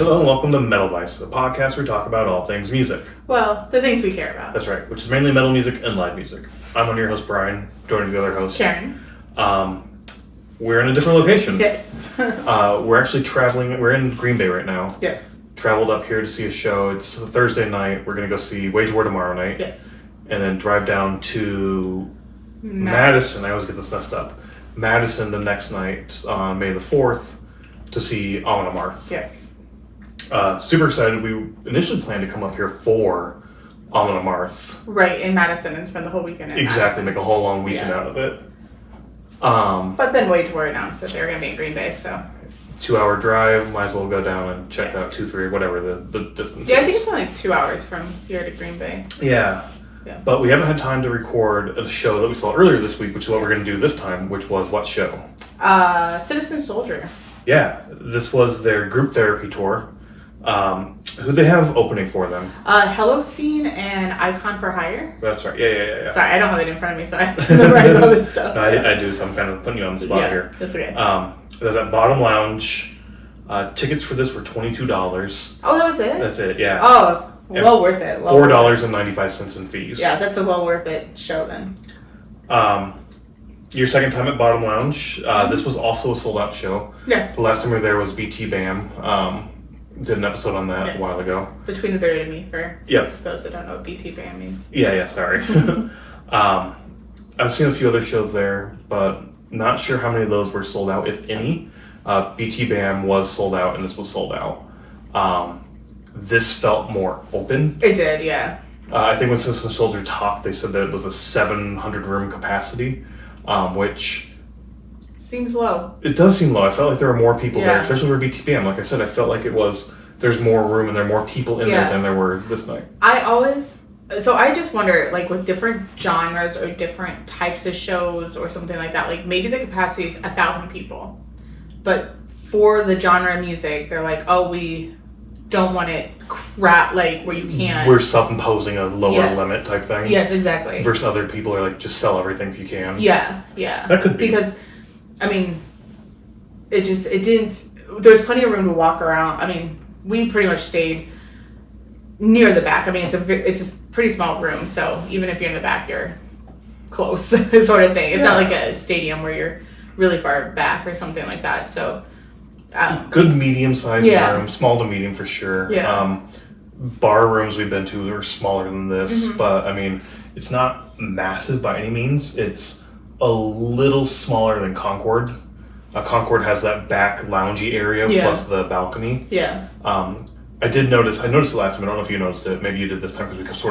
Hello and welcome to Metal Vice, the podcast where we talk about all things music. Well, the things we care about. That's right, which is mainly metal music and live music. I'm one of your hosts, Brian, joining the other host, Sharon. We're in a different location. Yes. We're actually traveling. We're in Green Bay right now. Yes. Traveled up here to see a show. It's a Thursday night. We're going to go see Wage War tomorrow night. Yes. And then drive down to Madison. I always get this messed up. Madison the next night on May the 4th to see Amon Amarth. Yes. Super excited. We initially planned to come up here for Amon Amarth. Right, in Madison and spend the whole weekend in Exactly, Madison. make a whole long weekend out of it. But then Wage War announced that they were going to be in Green Bay, so. 2-hour drive, might as well go down and check out 2-3, whatever the distance is. Yeah, I think it's only 2 hours from here to Green Bay. Yeah. But we haven't had time to record a show that we saw earlier this week, which is what we're going to do this time, which was what show? Citizen Soldier. Yeah, this was their group therapy tour. Who they have opening for them? Halocene and Icon for Hire. That's right. Yeah. Sorry, I don't have it in front of me, so I have to memorize all this stuff. No, I do, so I'm kind of putting you on the spot here. That's okay. There's at Bottom Lounge. Tickets for this were $22. Oh, that was it? That's it, yeah. Oh, well worth it. $4.95 in fees. Yeah, that's a well worth it show then. Your second time at Bottom Lounge. This was also a sold out show. Yeah. The last time we were there was BT Bam. Did an episode on that a while ago. Between the Buried and Me for Yep. those that don't know what BT Bam means. Yeah, sorry. I've seen a few other shows there, but not sure how many of those were sold out, if any. BT Bam was sold out, and this was sold out. This felt more open. It did, yeah. I think when Citizen Soldier talked, they said that it was a 700 room capacity, which seems low. It does seem low. I felt like there were more people there, especially for BT Bam. Like I said, I felt like there's more room and there are more people in there than there were this night. I just wonder, like with different genres or different types of shows or something like that, like maybe the capacity is 1,000 people, but for the genre of music, they're like, oh, we don't want it crap, like where you can't. We're self-imposing a lower limit type thing. Yes, exactly. Versus other people are like, just sell everything if you can. Yeah. That could be. Because, I mean, it didn't, there's plenty of room to walk around. I mean, we pretty much stayed near the back. I mean, it's a pretty small room, so even if you're in the back, you're close, sort of thing. It's not like a stadium where you're really far back or something like that, so. Good medium-sized room, small to medium for sure. Yeah. Bar rooms we've been to are smaller than this, but I mean, it's not massive by any means. It's a little smaller than Concord. Concord has that back loungy area plus the balcony. Yeah. I noticed it last time. I don't know if you noticed it. Maybe you did this time because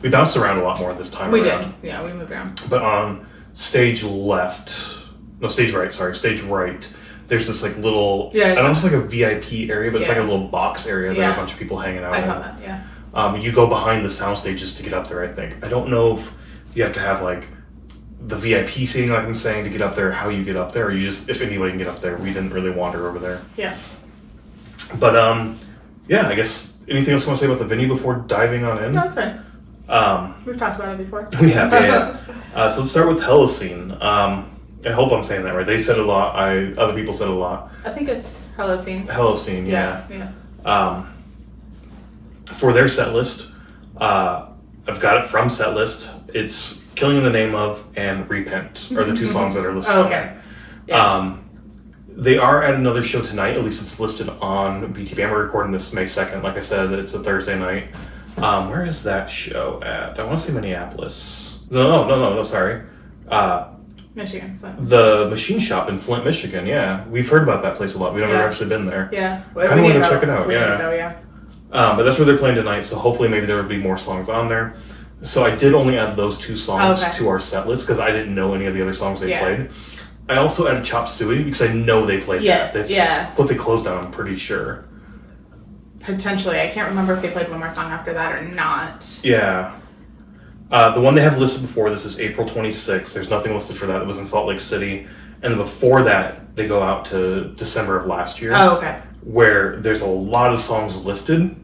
we bounced around a lot more this time around. We did. Yeah, we moved around. But on stage right, there's this like little, I don't know, it's like a VIP area, but it's like a little box area. There are a bunch of people hanging out. I saw that, yeah. You go behind the sound stages to get up there, I think. I don't know if you have to have like the VIP seating, like I'm saying, to get up there, how you get up there, or you just, if anybody can get up there. We didn't really wander over there. Yeah. But, I guess, anything else you want to say about the venue before diving on in? No, it's fine. We've talked about it before. We have, yeah. So let's start with Halocene. I hope I'm saying that right. They said a lot. Other people said a lot. I think it's Halocene. Halocene, yeah. For their set list, I've got it from set list. It's Killing in the Name of and Repent are the two songs that are listed. Oh, okay. Yeah. They are at another show tonight. At least it's listed on BT Bam. We're recording this May 2nd. Like I said, it's a Thursday night. Where is that show at? I want to say Minneapolis. No, sorry. Michigan. The Machine Shop in Flint, Michigan. Yeah, we've heard about that place a lot. We've never actually been there. Yeah, kind of want to check it out. Yeah. But that's where they're playing tonight. So hopefully, maybe there will be more songs on there. So I did only add those two songs to our set list because I didn't know any of the other songs they played. I also added Chop Suey because I know they played that. That's what they closed down. I'm pretty sure. Potentially, I can't remember if they played one more song after that or not. Yeah. The one they have listed before this is April 26th. There's nothing listed for that. It was in Salt Lake City. And then before that, they go out to December of last year. Oh, okay. Where there's a lot of songs listed,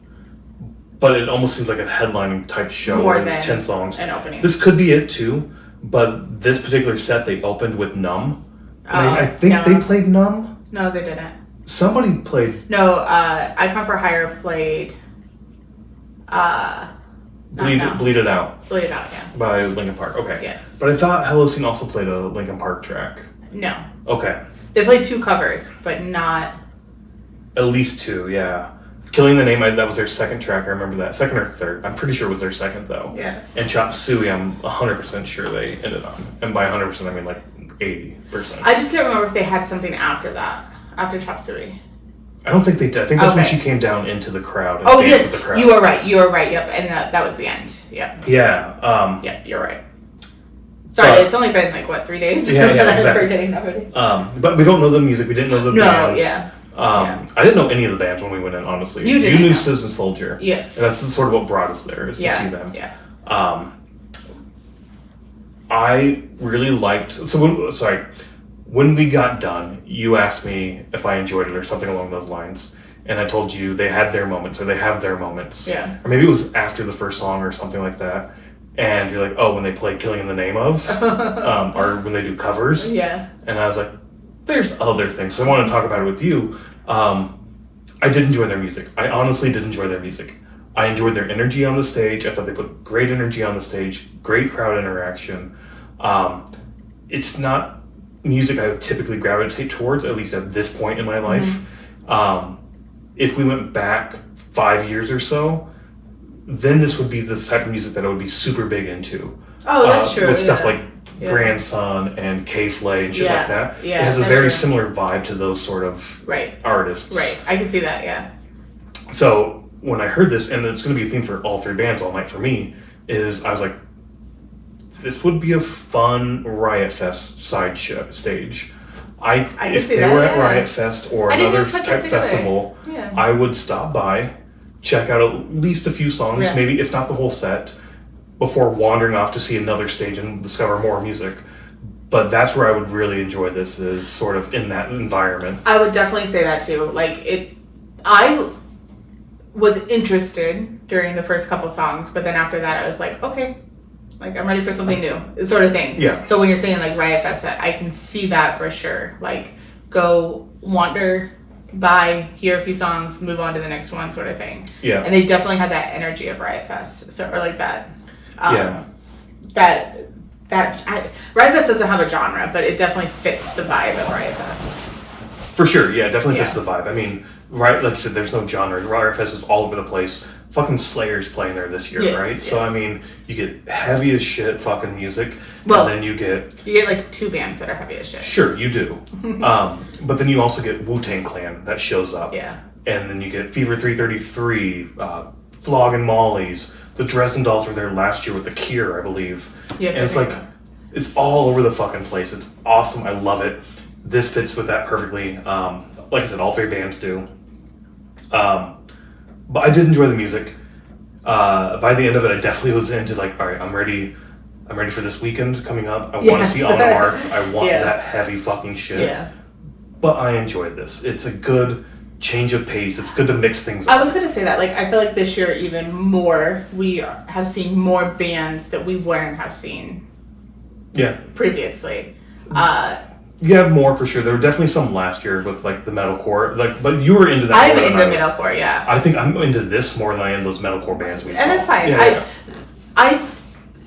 but it almost seems like a headlining type show where there's 10 songs. An opening. This could be it too, but this particular set they opened with Numb. I think they played Numb. No, they didn't. Somebody played. No, Icon for Hire played. Bleed It Out. Bleed It Out, yeah. By Linkin Park. Okay. Yes. But I thought Halocene also played a Linkin Park track. No. Okay. They played 2 covers, but not. At least 2, yeah. Killing the Name, that was their second track. I remember that. Second or third. I'm pretty sure it was their second, though. Yeah. And Chop Suey, I'm 100% sure they ended on. And by 100%, I mean like 80%. I just can't remember if they had something after that. After Chop Suey. I don't think they did. I think that's when she came down into the crowd. And danced with the crowd. You are right. Yep. And that was the end. Yep. Yeah. Yep, you're right. Sorry, it's only been 3 days? Yeah, exactly. I'm forgetting already. But we don't know the music. We didn't know the bands. Yeah. I didn't know any of the bands when we went in, honestly. You knew Citizen Soldier. Yes. And that's sort of what brought us there, is to see them. Yeah. I really liked... When we got done, you asked me if I enjoyed it or something along those lines. And I told you they had their moments, or they have their moments. Yeah. Or maybe it was after the first song or something like that. And you're like, oh, when they play Killing in the Name of, or when they do covers. Yeah. And I was like, there's other things. So I want to talk about it with you. I did enjoy their music. I honestly did enjoy their music. I enjoyed their energy on the stage. I thought they put great energy on the stage, great crowd interaction. It's not music I would typically gravitate towards, at least at this point in my life. If we went back 5 years or so, then this would be the type of music that I would be super big into. Oh, that's true. With stuff like Grandson and K-Flay and shit like that. Yeah, it has a very similar vibe to those sort of artists. Right, I can see that, yeah. So when I heard this, and it's going to be a theme for all 3 bands all night for me, is I was like, this would be a fun Riot Fest stage. If they were at Riot Fest or another type festival, I would stop by, check out at least a few songs, maybe if not the whole set, before wandering off to see another stage and discover more music. But that's where I would really enjoy this, is sort of in that environment. I would definitely say that too. I was interested during the first couple songs, but then after that I was like, okay, I'm ready for something new, sort of thing. Yeah. So when you're saying Riot Fest, I can see that for sure. Go wander by, hear a few songs, move on to the next one, sort of thing. Yeah. And they definitely had that energy of Riot Fest, that. Riot Fest doesn't have a genre, but it definitely fits the vibe of Riot Fest. For sure, yeah, it definitely fits the vibe. I mean, like you said, there's no genre. Riot Fest is all over the place. Fucking Slayer's playing there this year, right? Yes. So, I mean, you get heavy as shit fucking music, and then you get 2 bands that are heavy as shit. Sure, you do. But then you also get Wu-Tang Clan that shows up. Yeah. And then you get Fever 333, Flogging Molly's. The Dresden Dolls were there last year with The Cure, I believe. Yes, and it's it's all over the fucking place. It's awesome. I love it. This fits with that perfectly. Like I said, all 3 bands do. But I did enjoy the music. By the end of it, I definitely was into all right, I'm ready for this weekend coming up. I want to see On Mark. I want that heavy fucking shit. Yeah. But I enjoyed this. It's a good change of pace. It's good to mix things up. I was going to say that. I feel like this year even more, we have seen more bands that we wouldn't have seen previously. Yeah, more for sure. There were definitely some last year with the metalcore. But you were into that. I'm into metalcore, yeah. I think I'm into this more than I am those metalcore bands we saw. And that's fine. Yeah, I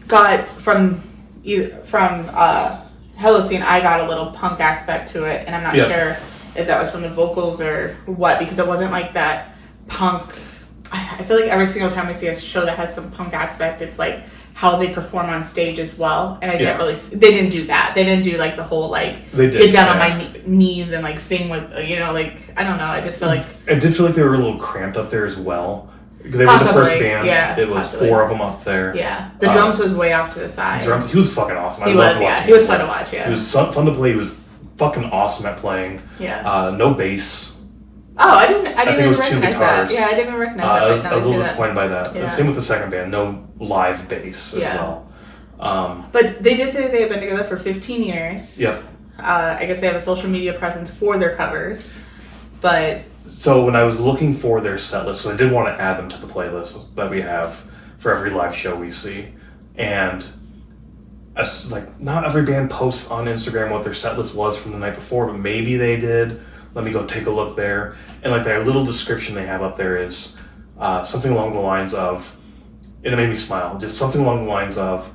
got from Halocene, I got a little punk aspect to it, and I'm not sure if that was from the vocals or what, because it wasn't that punk. I feel like every single time we see a show that has some punk aspect, it's how they perform on stage as well. And I didn't really, they didn't do that. They didn't do the whole get down on my knees and sing with, I don't know. I just feel like. I did feel like they were a little cramped up there as well. They were the first band. Yeah, it was 4 of them up there. Yeah. The drums was way off to the side. He was fucking awesome. He was fun to watch, yeah. He was fun to play. He was fucking awesome at playing. Yeah. No bass. Oh, I didn't even recognize 2 guitars. That. Yeah, I didn't even recognize that. I was a little disappointed by that. Yeah. Same with the second band. No live bass as well. But they did say they have been together for 15 years. Yep. I guess they have a social media presence for their covers. But so when I was looking for their set list, I did want to add them to the playlist that we have for every live show we see. And not every band posts on Instagram what their set list was from the night before, but maybe they did. Let me go take a look there. And like their little description they have up there is something along the lines of, and it made me smile, just something along the lines of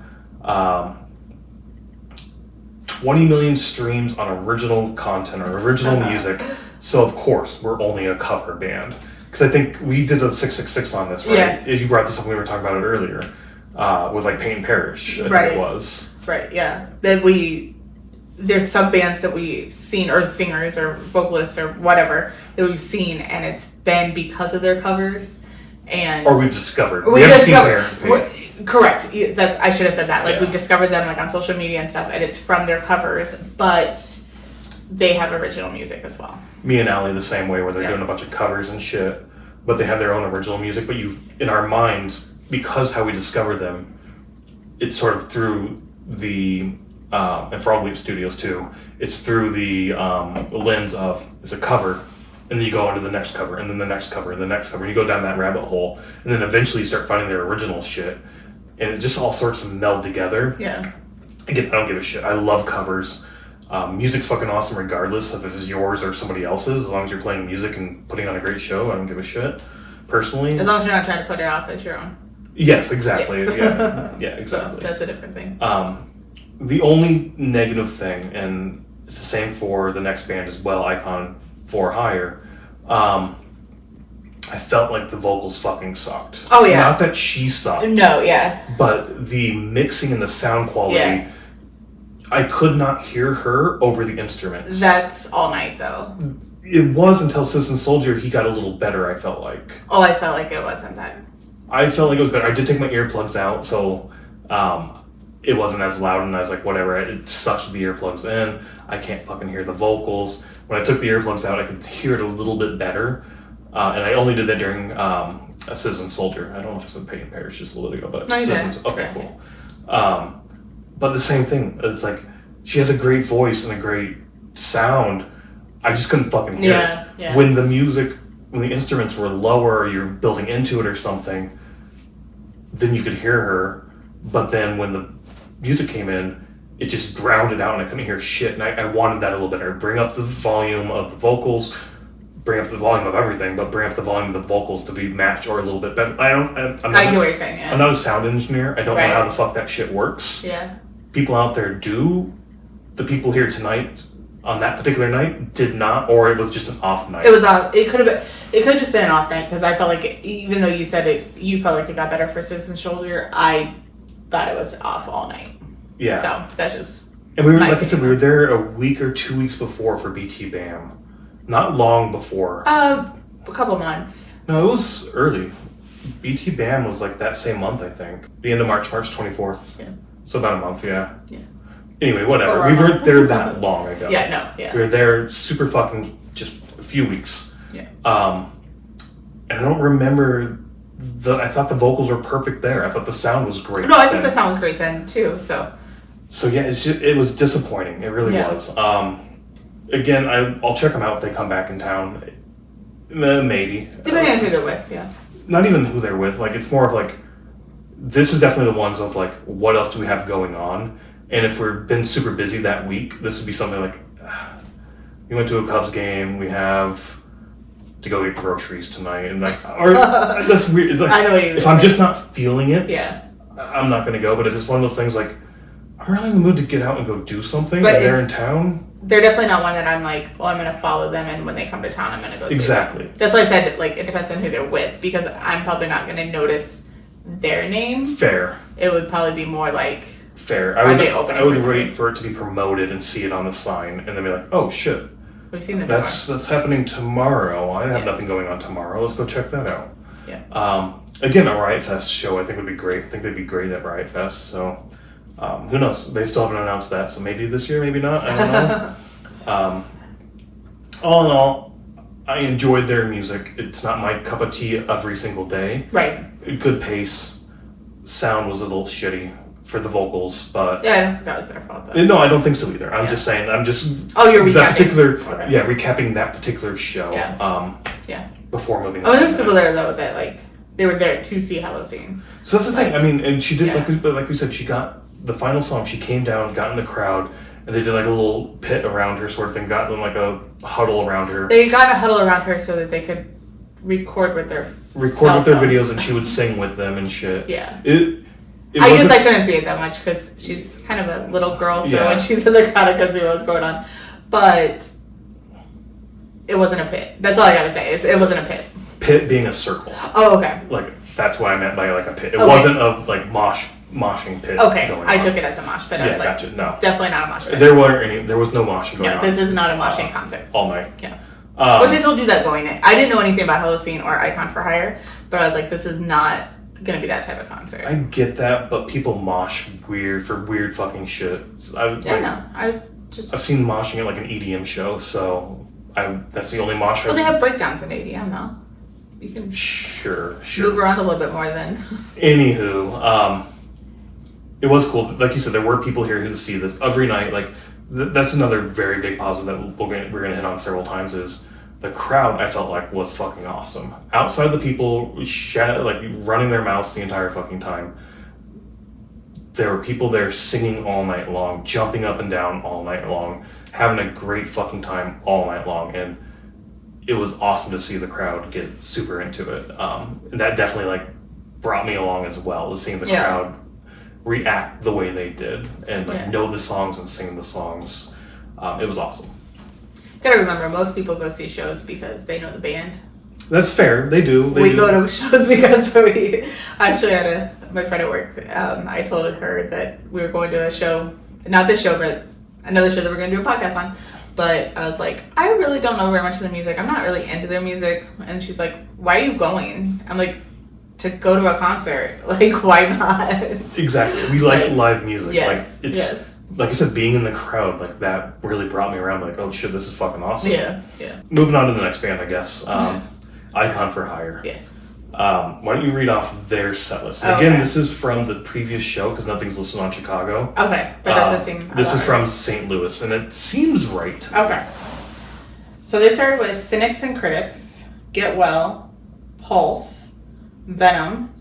20 million streams on original content or original music. So of course we're only a cover band. Because I think we did a 666 on this, right? Yeah. You brought this up when we were talking about it earlier with like Paint and Perish, I think it was. Right, yeah. There's some bands that we've seen, or singers or vocalists or whatever, that we've seen, and it's been because of their covers. Or we've discovered. We haven't seen Parent. Correct. I should have said that. Like, we've discovered them like on social media and stuff, and it's from their covers, but they have original music as well. Me and Allie the same way, where they're doing a bunch of covers and shit, but they have their own original music. But in our minds, because how we discovered them, it's sort of through the and Frog Leap Studios too. It's through the lens of it's a cover, and then you go on to the next cover, and then the next cover, and the next cover. And you go down that rabbit hole, and then eventually you start finding their original shit, and it just all sorts of meld together. Yeah. Again, I don't give a shit. I love covers. Music's fucking awesome regardless if it is yours or somebody else's. As long as you're playing music and putting on a great show, I don't give a shit. Personally. As long as you're not trying to put it off as your own. Yes, exactly. Yes. Yeah, exactly. So that's a different thing. The only negative thing, and it's the same for the next band as well, Icon for Hire, I felt like the vocals fucking sucked. Oh, yeah. Not that she sucked. No, yeah. But the mixing and the sound quality, I could not hear her over the instruments. That's All Night, though. It was until Citizen Soldier he got a little better, I felt like. Oh, I felt like it wasn't that. I felt like it was better. I did take my earplugs out, so it wasn't as loud, and I was like, whatever, it sucks with the earplugs in. I can't fucking hear the vocals. When I took the earplugs out, I could hear it a little bit better. And I only did that during a Citizen Soldier. I don't know if it's in Paint and Perish just a little ago, but okay, cool. But the same thing. It's like, she has a great voice and a great sound. I just couldn't fucking hear it. Yeah. When the instruments were lower, or you're building into it or something, then you could hear her. But then when the music came in, it just drowned it out and I couldn't hear shit. And I wanted that a little better. Bring up the volume of the vocals, bring up the volume of everything, but bring up the volume of the vocals to be matched or a little bit better. I get what you're saying, yeah. I'm not a sound engineer. I don't know how the fuck that shit works. Yeah. People out there do. The people here tonight, on that particular night, did not, or it was just an off night. It was off. It could have just been an off night, because I felt like even though you said it, you felt like it got better for Citizen Soldier, I thought it was off all night. Yeah. So that's just. And we were, like I said, we were there a week or 2 weeks before for BT Bam. Not long before. A couple months. No, it was early. BT Bam was like that same month, I think. The end of March 24th. Yeah. So about a month, yeah. Yeah. Anyway, whatever. We weren't there that long ago. Yeah, no, yeah. We were there super fucking just a few weeks. Yeah. And I don't remember I thought the vocals were perfect there. I thought the sound was great. No, I think the sound was great then too, so. So yeah, it was disappointing. It really was. Again, I'll check them out if they come back in town. Maybe. Depending on who they're with, yeah. Not even who they're with. Like, it's more of like, this is definitely the ones of like, what else do we have going on? And if we've been super busy that week, this would be something like, we went to a Cubs game, we have to go get groceries tonight, and like, or that's weird. It's like, I know what you mean. If I'm just not feeling it, I'm not gonna go. But it's just one of those things like, I'm really in the mood to get out and go do something, but they're in town. They're definitely not one that I'm like, well, I'm gonna follow them, and when they come to town, I'm gonna go. Exactly. See them. That's why I said like it depends on who they're with, because I'm probably not gonna notice their name. Fair. It would probably be more like. Fair. I would wait for it to be promoted and see it on the sign, and then be like, oh shit. We've seen that. That's happening tomorrow. I have nothing going on tomorrow. Let's go check that out. Yeah. Again, a Riot Fest show I think would be great. I think they'd be great at Riot Fest. So, who knows? They still haven't announced that. So maybe this year, maybe not. I don't know. All in all, I enjoyed their music. It's not my cup of tea every single day. Right. Good pace. Sound was a little shitty for the vocals, but yeah, I don't think that was their fault. No, I don't think so either. I'm just saying. I'm just. Oh, you're recapping. That particular, recapping that particular show. Yeah. Before moving. Oh, there's people there though that like they were there to see Halocene. So that's the thing. I mean, and she did like we said. She got the final song. She came down, got in the crowd, and they did like a little pit around her sort of thing, got them like a huddle around her. They got a huddle around her so that they could record with their videos, and she would sing with them and shit. Yeah. I guess I couldn't see it that much because she's kind of a little girl, so when she's in the crowd, I couldn't see what was going on. But it wasn't a pit. That's all I gotta say. It wasn't a pit. Pit being a circle. Oh, okay. Like that's what I meant by like a pit. It wasn't a like moshing pit. Okay, I took it as a mosh pit. I was like, gotcha. No, definitely not a mosh pit. There was no moshing going on. No, this is not a moshing concert. All night. Yeah. Which I told you that going in. I didn't know anything about Halocene or Icon for Hire, but I was like, this is not gonna be that type of concert. I get that, but people mosh for weird fucking shit. I've seen moshing at like an EDM show, so that's the only mosh. Well, they have breakdowns in EDM now. You can sure move around a little bit more then. Anywho, it was cool. Like you said, there were people here who see this every night. Like that's another very big positive that we're gonna hit on several times is the crowd. I felt like was fucking awesome. Outside the people like running their mouths the entire fucking time. There were people there singing all night long, jumping up and down all night long, having a great fucking time all night long, and it was awesome to see the crowd get super into it. And that definitely like brought me along as well, seeing the crowd react the way they did and like know the songs and sing the songs. It was awesome. Gotta remember, most people go see shows because they know the band. That's fair. They do. We go to shows because we actually had my friend at work. I told her that we were going to a show, not this show, but another show that we're going to do a podcast on. But I was like, I really don't know very much of the music. I'm not really into their music. And she's like, why are you going? I'm like, to go to a concert. Like, why not? Exactly. We like live music. Yes. Like, like I said, being in the crowd, like that really brought me around. Like, oh shit, this is fucking awesome. Yeah. Moving on to the next band, I guess. Icon for Hire. Yes. Why don't you read off their set list? Again, this is from the previous show because nothing's listed on Chicago. Okay, but does it seem... This is from St. Louis, and it seems right. Okay. So they started with Cynics and Critics, Get Well, Pulse, Venom,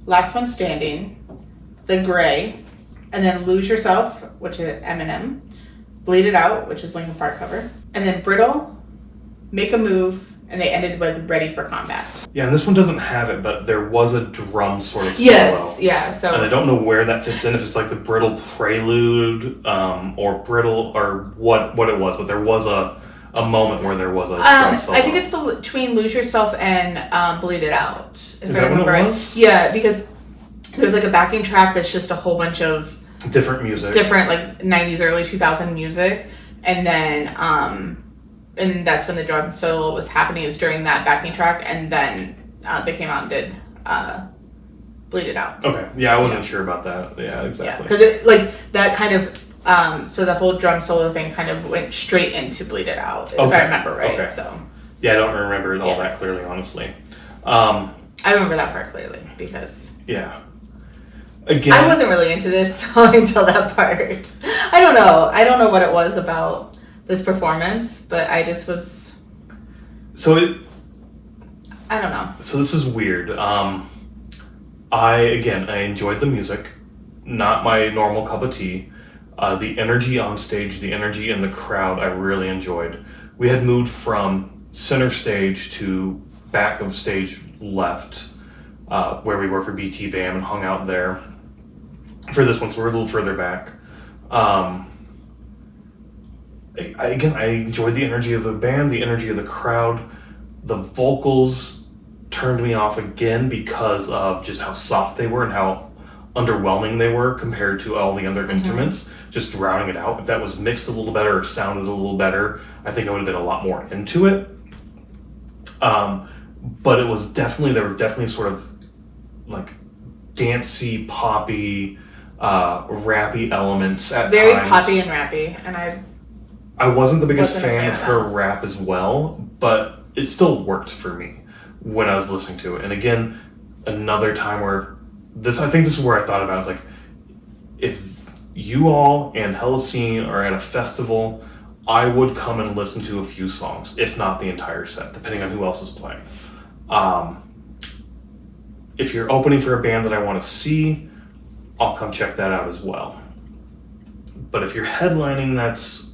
Last One Standing, The Gray, and then Lose Yourself, which is Eminem, Bleed It Out, which is Linkin Park cover, and then Brittle, Make a Move, and they ended with Ready for Combat. Yeah, and this one doesn't have it, but there was a drum sort of solo. Yes, yeah. So, and I don't know where that fits in, if it's like the Brittle Prelude, or Brittle, or what it was, but there was a moment where there was a drum solo. I think it's between Lose Yourself and Bleed It Out. Is that what it was? Yeah, because there's like a backing track that's just a whole bunch of different music. Different like 90s, early 2000 music. And then and that's when the drum solo was happening, is during that backing track, and then they came out and did Bleed It Out. Okay. Yeah, I wasn't sure about that. Yeah, exactly. Yeah, because it like that kind of so the whole drum solo thing kind of went straight into Bleed It Out, if I remember right. Okay. So yeah, I don't remember it all that clearly, honestly. I remember that part clearly because again, I wasn't really into this song until that part. I don't know what it was about this performance, but I just was. I don't know. So this is weird. I enjoyed the music, not my normal cup of tea. The energy on stage, the energy in the crowd, I really enjoyed. We had moved from center stage to back of stage left, where we were for BT BAM, and hung out there for this one, so we're a little further back. I enjoyed the energy of the band, the energy of the crowd. The vocals turned me off again because of just how soft they were and how underwhelming they were compared to all the other instruments, just drowning it out. If that was mixed a little better or sounded a little better, I think I would have been a lot more into it. But it was there were definitely sort of like dancey, poppy, rappy elements at times. Very poppy and rappy, and I wasn't the biggest fan of her rap as well, but it still worked for me when I was listening to it. And again, another time where I think this is where I thought about it. I was like, if you all and Halocene are at a festival, I would come and listen to a few songs, if not the entire set, depending on who else is playing. If you're opening for a band that I want to see, I'll come check that out as well. But if you're headlining, that's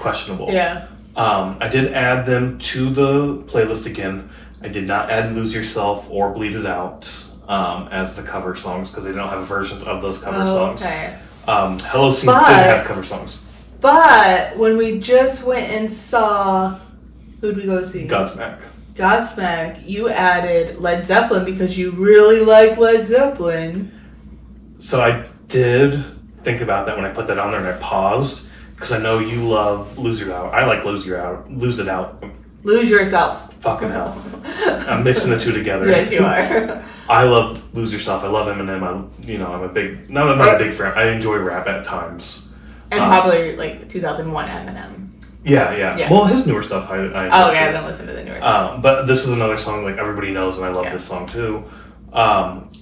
questionable. Yeah. I did add them to the playlist again. I did not add Lose Yourself or Bleed It Out as the cover songs because they don't have versions of those cover songs. Okay. Halocene did have cover songs. But when we just went and saw, who'd we go see? Godsmack, you added Led Zeppelin because you really like Led Zeppelin. So I did think about that when I put that on there and I paused because I know you love Lose It Out. I like Lose It Out. Lose Yourself. Fucking hell. I'm mixing the two together. Yes, you are. I love Lose Yourself. I love Eminem. I'm a big, not a big fan. I enjoy rap at times. And probably like 2001 Eminem. Yeah. Well, his newer stuff, I okay, I haven't listened to the newer stuff. But this is another song like everybody knows, and I love this song too.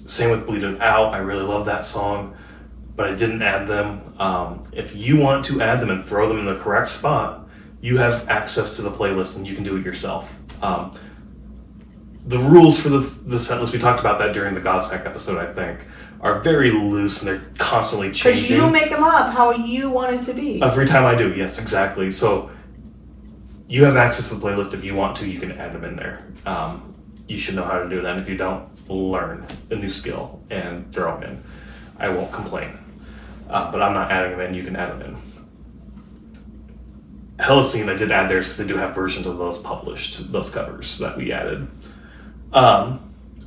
Same with Bleed It Out. I really love that song, but I didn't add them. If you want to add them and throw them in the correct spot, you have access to the playlist and you can do it yourself. The rules for the set list, we talked about that during the Godsmack episode, I think, are very loose and they're constantly changing. Because you make them up how you want it to be. Every time I do, yes, exactly. So you have access to the playlist. If you want to, you can add them in there. You should know how to do that. And if you don't, learn a new skill and throw them in. I won't complain. But I'm not adding them in. You can add them in. Halocene, I did add theirs because they do have versions of those published, those covers that we added. Well,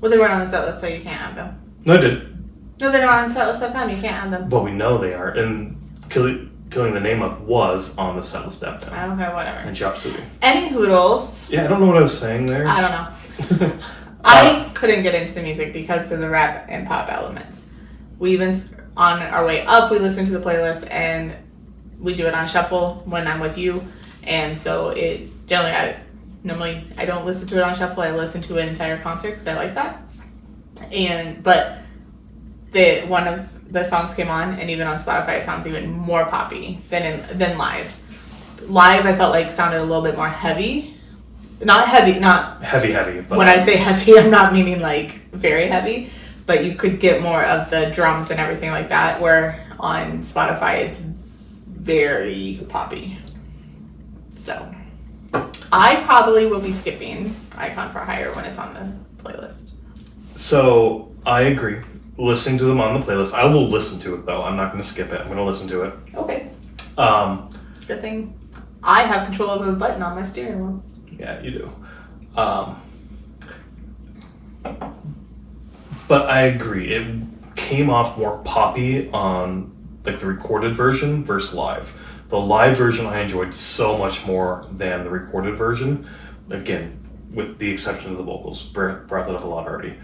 they weren't on the set list, so you can't add them. No, I did. No, they're not on the set list that time. You can't add them. But we know they are. And Killing the Name Of was on the set list that time. Okay, whatever. And Chop Suey. Any hoodles. Yeah, I don't know what I was saying there. I don't know. I couldn't get into the music because of the rap and pop elements. We even, on our way up, we listened to the playlist and we do it on shuffle when I'm with you. And so it generally, I don't listen to it on shuffle. I listen to an entire concert because I like that. But one of the songs came on, and even on Spotify, it sounds even more poppy than live. Live, I felt like sounded a little bit more heavy. Not heavy. But when I say heavy, I'm not meaning like very heavy, but you could get more of the drums and everything like that. Where on Spotify, it's very poppy. So I probably will be skipping Icon for Hire when it's on the playlist. So I agree. Listening to them on the playlist. I will listen to it though. I'm not going to skip it. I'm going to listen to it. Okay. Good thing I have control over the button on my steering wheel. Yeah, you do. But I agree. It came off more poppy on like the recorded version versus live. The live version I enjoyed so much more than the recorded version. Again, with the exception of the vocals. Brought that up a lot already.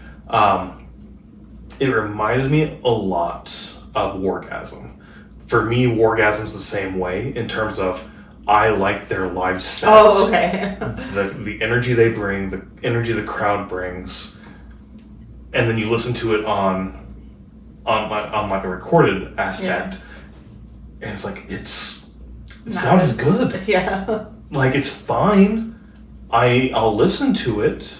It reminded me a lot of Wargasm. For me, Wargasm's the same way in terms of I like their live sets. Oh, okay. the energy they bring, the energy the crowd brings, and then you listen to it on like a recorded aspect, and it's like it's not as good. Yeah. Like it's fine. I'll listen to it,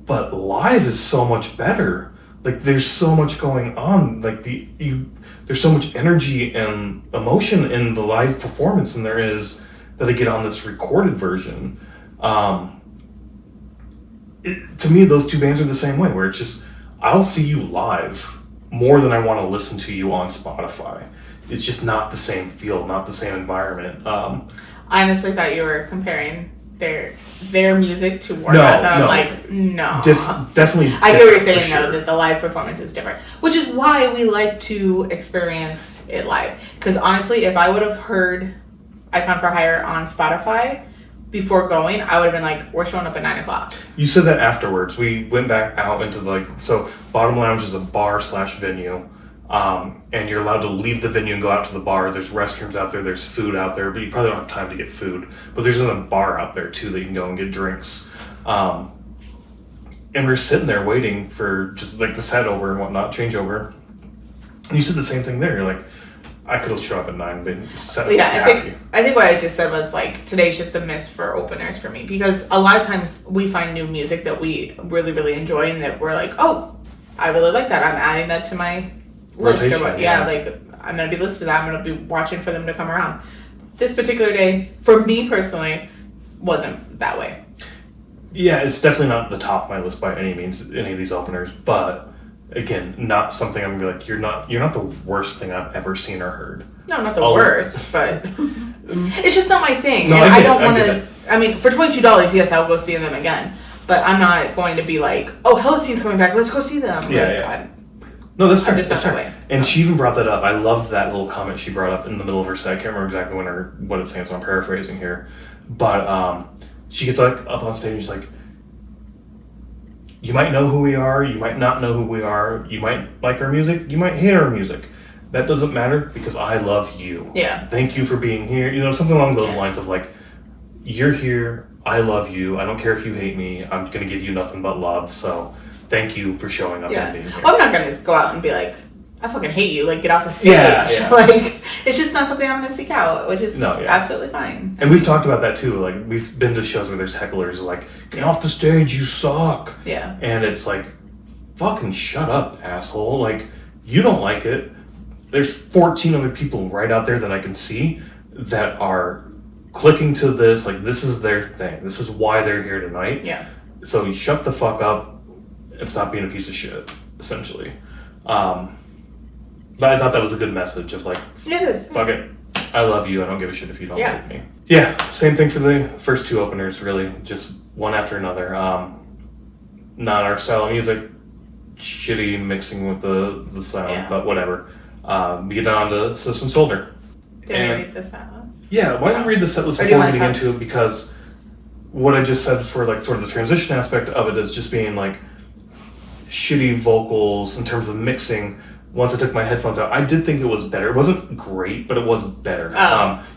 but live is so much better. Like there's so much going on. Like there's so much energy and emotion in the live performance than there is that I get on this recorded version. To me, those two bands are the same way, where it's just I'll see you live more than I want to listen to you on Spotify. It's just not the same feel, not the same environment. I honestly thought you were comparing their music to Wargasm. No. Like, no. Definitely. I get what you're saying, though, that the live performance is different. Which is why we like to experience it live. Because honestly, if I would have heard Icon for Hire on Spotify before going, I would have been like, we're showing up at 9 o'clock. You said that afterwards. We went back out into so Bottom Lounge is a bar/venue. And you're allowed to leave the venue and go out to the bar. There's restrooms out there, there's food out there, but you probably don't have time to get food. But there's another bar out there too that you can go and get drinks. And we're sitting there waiting for just like the set over and whatnot, change over. And you said the same thing there. You're like, I could have showed up at 9, but set I think what I just said was like, today's just a miss for openers for me. Because a lot of times we find new music that we really, really enjoy and that we're like, oh, I really like that. I'm adding that to my list. Rotation, Yeah, like I'm going to be listening to that. I'm going to be watching for them to come around. This particular day, for me personally, wasn't that way. Yeah, it's definitely not the top of my list by any means, any of these openers, but again, not something I'm going to be like, you're not the worst thing I've ever seen or heard. No, not the worst, but it's just not my thing. No, and I don't want to, I mean, for $22, yes, I'll go see them again, but I'm not going to be like, oh, Halocene's coming back, let's go see them. No, that's fair. That's fair. And she even brought that up. I loved that little comment she brought up in the middle of her set. I can't remember exactly what it's saying, so I'm paraphrasing here. But she gets like up on stage and she's like, you might know who we are, you might not know who we are, you might like our music, you might hate our music. That doesn't matter because I love you. Yeah. Thank you for being here. You know, something along those lines of like, you're here, I love you, I don't care if you hate me, I'm going to give you nothing but love, so thank you for showing up and being here. Well, I'm not going to go out and be like, I fucking hate you, like get off the stage. Yeah. Like, it's just not something I'm going to seek out, which is absolutely fine. And we've talked about that too. Like, we've been to shows where there's hecklers like, get off the stage, you suck. Yeah. And it's like, fucking shut up, asshole. Like, you don't like it. There's 14 other people right out there that I can see that are clicking to this. Like, this is their thing. This is why they're here tonight. Yeah. So you shut the fuck up and stop being a piece of shit, essentially. But I thought that was a good message of like, fuck it, I love you, I don't give a shit if you don't like me. Yeah, same thing for the first two openers, really, just one after another. Not our style of music, shitty mixing with the sound, but whatever. We get down to Citizen Soldier. Did you read the set list? Yeah, why don't you read the set list before getting into it, because what I just said for like sort of the transition aspect of it is just being like shitty vocals in terms of mixing. Once I took my headphones out, I did think it was better. It wasn't great, but it was better.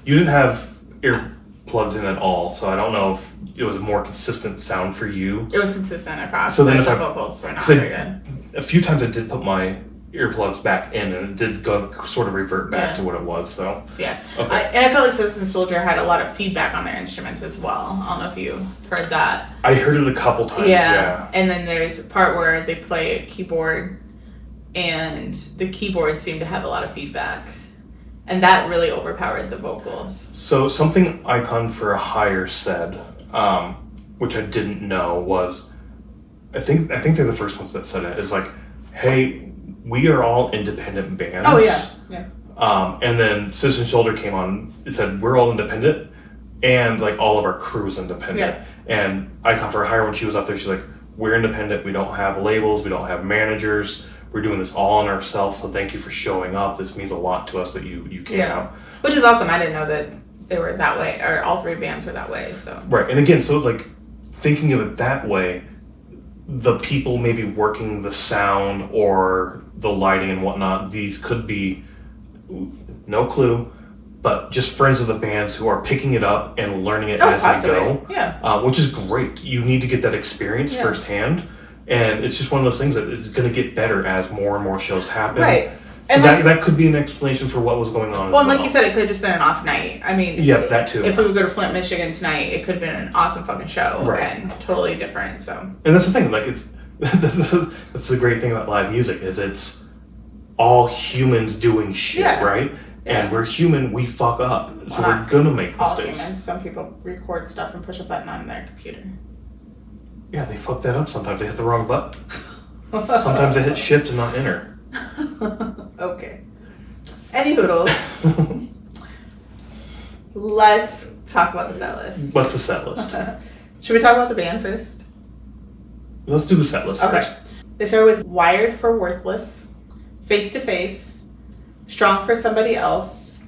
You didn't have earplugs in at all, so I don't know if it was a more consistent sound for you. It was consistent across. So then the vocals were not very good. A few times I did put my earplugs back in, and it did go sort of revert back to what it was. So yeah, okay. And I felt like Citizen Soldier had a lot of feedback on their instruments as well. I don't know if you heard that. I heard it a couple times. Yeah. And then there's a part where they play a keyboard, and the keyboard seemed to have a lot of feedback, and that really overpowered the vocals. So something Icon for a Hire said, which I didn't know, was I think they're the first ones that said it. It's like, hey, we are all independent bands. Oh yeah. And then Citizen Shoulder came on. It said we're all independent, and like all of our crew's independent. Yeah. And Icon for a Hire, when she was up there, she's like, we're independent. We don't have labels. We don't have managers. We're doing this all on ourselves. So thank you for showing up. This means a lot to us that you came out. Which is awesome. I didn't know that they were that way, or all three bands were that way. So right. And again, so like thinking of it that way, the people maybe working the sound or the lighting and whatnot, these could be, no clue, but just friends of the bands who are picking it up and learning it as they go. Yeah. Which is great. You need to get that experience firsthand. And it's just one of those things that it's going to get better as more and more shows happen. Right. So and that could be an explanation for what was going on. Well, and like you said, it could have just been an off night. I mean, that too. If we would go to Flint, Michigan tonight, it could have been an awesome fucking show and totally different. So. And that's the thing. Like that's the great thing about live music is it's all humans doing shit, right? Yeah. And we're human. We fuck up, so we're gonna make mistakes. All humans. Some people record stuff and push a button on their computer. Yeah, they fuck that up sometimes. They hit the wrong button. Sometimes they hit shift and not enter. Okay. Any hoodles. Let's talk about the set list. What's the set list? Should we talk about the band first? Let's do the set list first. They start with Wired for Worthless, Face to Face, Strong for Somebody Else,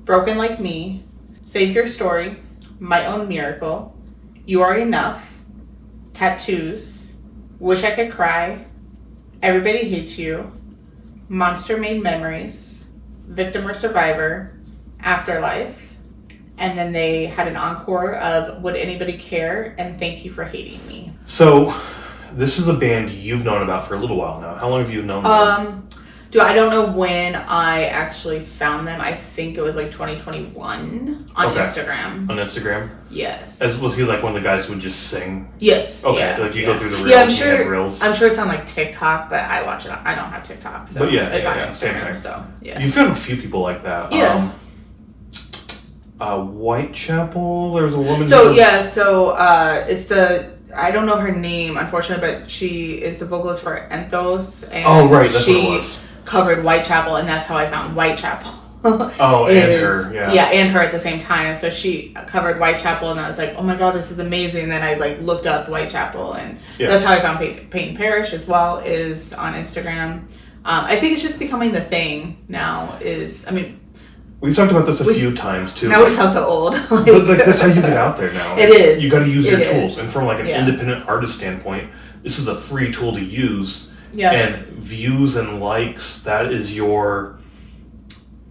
Broken Like Me, Save Your Story, My Own Miracle, You Are Enough, Tattoos, Wish I Could Cry, Everybody Hates You, Monster Made Memories, Victim or Survivor, Afterlife, and then they had an encore of Would Anybody Care and Thank You for Hating Me. So, this is a band you've known about for a little while now. How long have you known them? Dude, I don't know when I actually found them. I think it was like 2021 on Instagram. On Instagram? Yes. Was he like one of the guys who would just sing? Yes. Okay, yeah, like you go through the reels and you have reels. I'm sure it's on like TikTok, but I watch it. I don't have TikTok, so but it's on Instagram. Same thing. So yeah. You found a few people like that. Yeah. Whitechapel. There was a woman. So it's I don't know her name, unfortunately, but she is the vocalist for Enthos, and that's what it was. Covered Whitechapel, and that's how I found Whitechapel. And her, yeah, and her at the same time. So she covered Whitechapel, and I was like, oh my god, this is amazing. And then I like looked up Whitechapel, and that's how I found Peyton Parrish as well, is on Instagram. I think it's just becoming the thing now. We've talked about this a few times too. Now we sound so old. But that's how you get out there now. It is. You got to use your tools, and from like an independent artist standpoint, this is a free tool to use. Yeah. And views and likes, that's your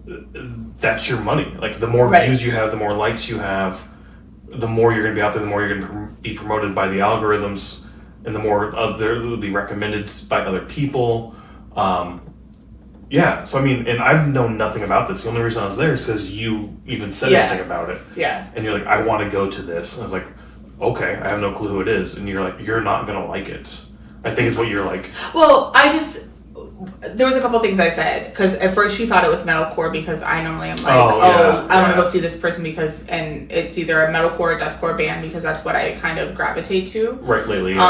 money. Like the more views you have, the more likes you have, the more you're going to be out there, the more you're going to be promoted by the algorithms, and the more will be recommended by other people. So and I've known nothing about this. The only reason I was there is because you even said anything about it. Yeah. And you're like, I want to go to this. And I was like, okay, I have no clue who it is. And you're like, you're not going to like it. I think it's what you're like. Well, there was a couple things I said, because at first she thought it was metalcore, because I normally am like, I want to go see this person and it's either a metalcore or deathcore band, because that's what I kind of gravitate to. Right, lately. And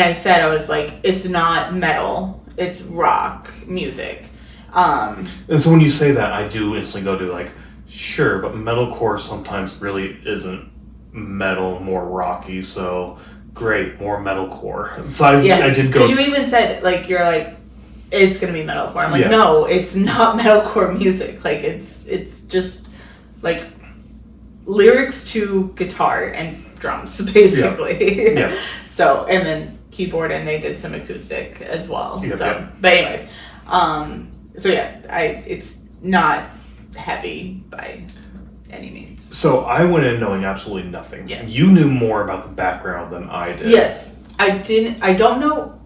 I said, I was like, it's not metal, it's rock music. And so when you say that, I do instantly go to like, sure, but metalcore sometimes really isn't metal, more rocky, so great, more metalcore. So I did go. Because you even said, like, you're like, it's gonna be metalcore. I'm like, no, it's not metalcore music. Like, it's just like lyrics to guitar and drums, basically. Yeah. So, and then keyboard, and they did some acoustic as well. But anyways, it's not heavy by any means. So I went in knowing absolutely nothing. Yeah. You knew more about the background than I did. Yes. I don't know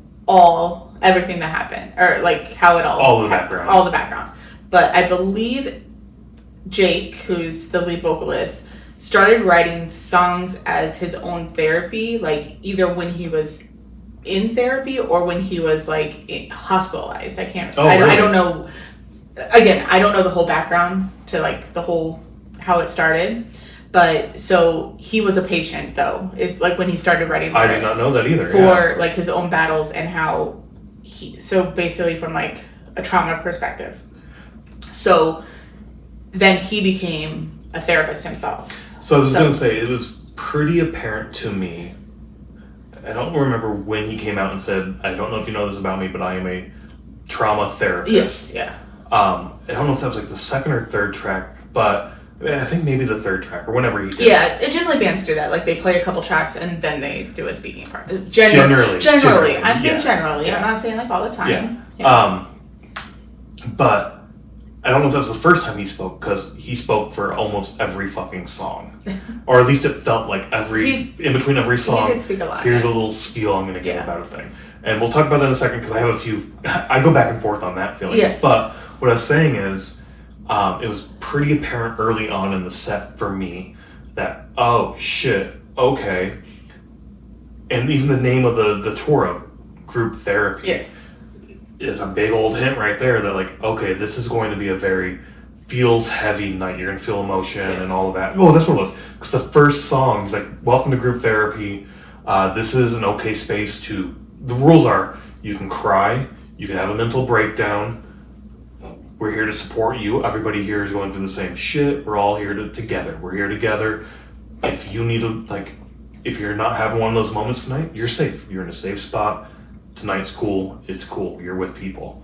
everything that happened, or like how it all the background. All the background. But I believe Jake, who's the lead vocalist, started writing songs as his own therapy, like either when he was in therapy or when he was like hospitalized. I don't know. Again, I don't know the whole background to like the whole how it started, but so he was a patient though. It's like when he started writing lyrics, I did not know that either. For like his own battles, and how so basically from like a trauma perspective. So then he became a therapist himself. So I was going to say, it was pretty apparent to me. I don't remember when he came out and said, I don't know if you know this about me, but I am a trauma therapist. Yes, yeah. I don't know if that was like the second or third track, but I think maybe the third track or whenever he did. Yeah, generally bands do that. Like they play a couple tracks and then they do a speaking part. Generally. I'm saying generally. Yeah. I'm not saying like all the time. Yeah. But I don't know if that was the first time he spoke, because he spoke for almost every fucking song. Or at least it felt like in between every song, he did speak a lot, here's a little spiel I'm going to give about a thing. And we'll talk about that in a second, because I have I go back and forth on that feeling. Yes. But what I was saying is, it was pretty apparent early on in the set for me that, oh shit, okay. And even the name of the tour of Group Therapy is a big old hint right there that like, okay, this is going to be a very feels heavy night. You're going to feel emotion and all of that. Oh, that's what it was. Because the first song, he's like, welcome to Group Therapy. This is an okay space the rules are, you can cry, you can have a mental breakdown. We're here to support you. Everybody here is going through the same shit. We're all here together. We're here together. If you need if you're not having one of those moments tonight, you're safe. You're in a safe spot. Tonight's cool. It's cool. You're with people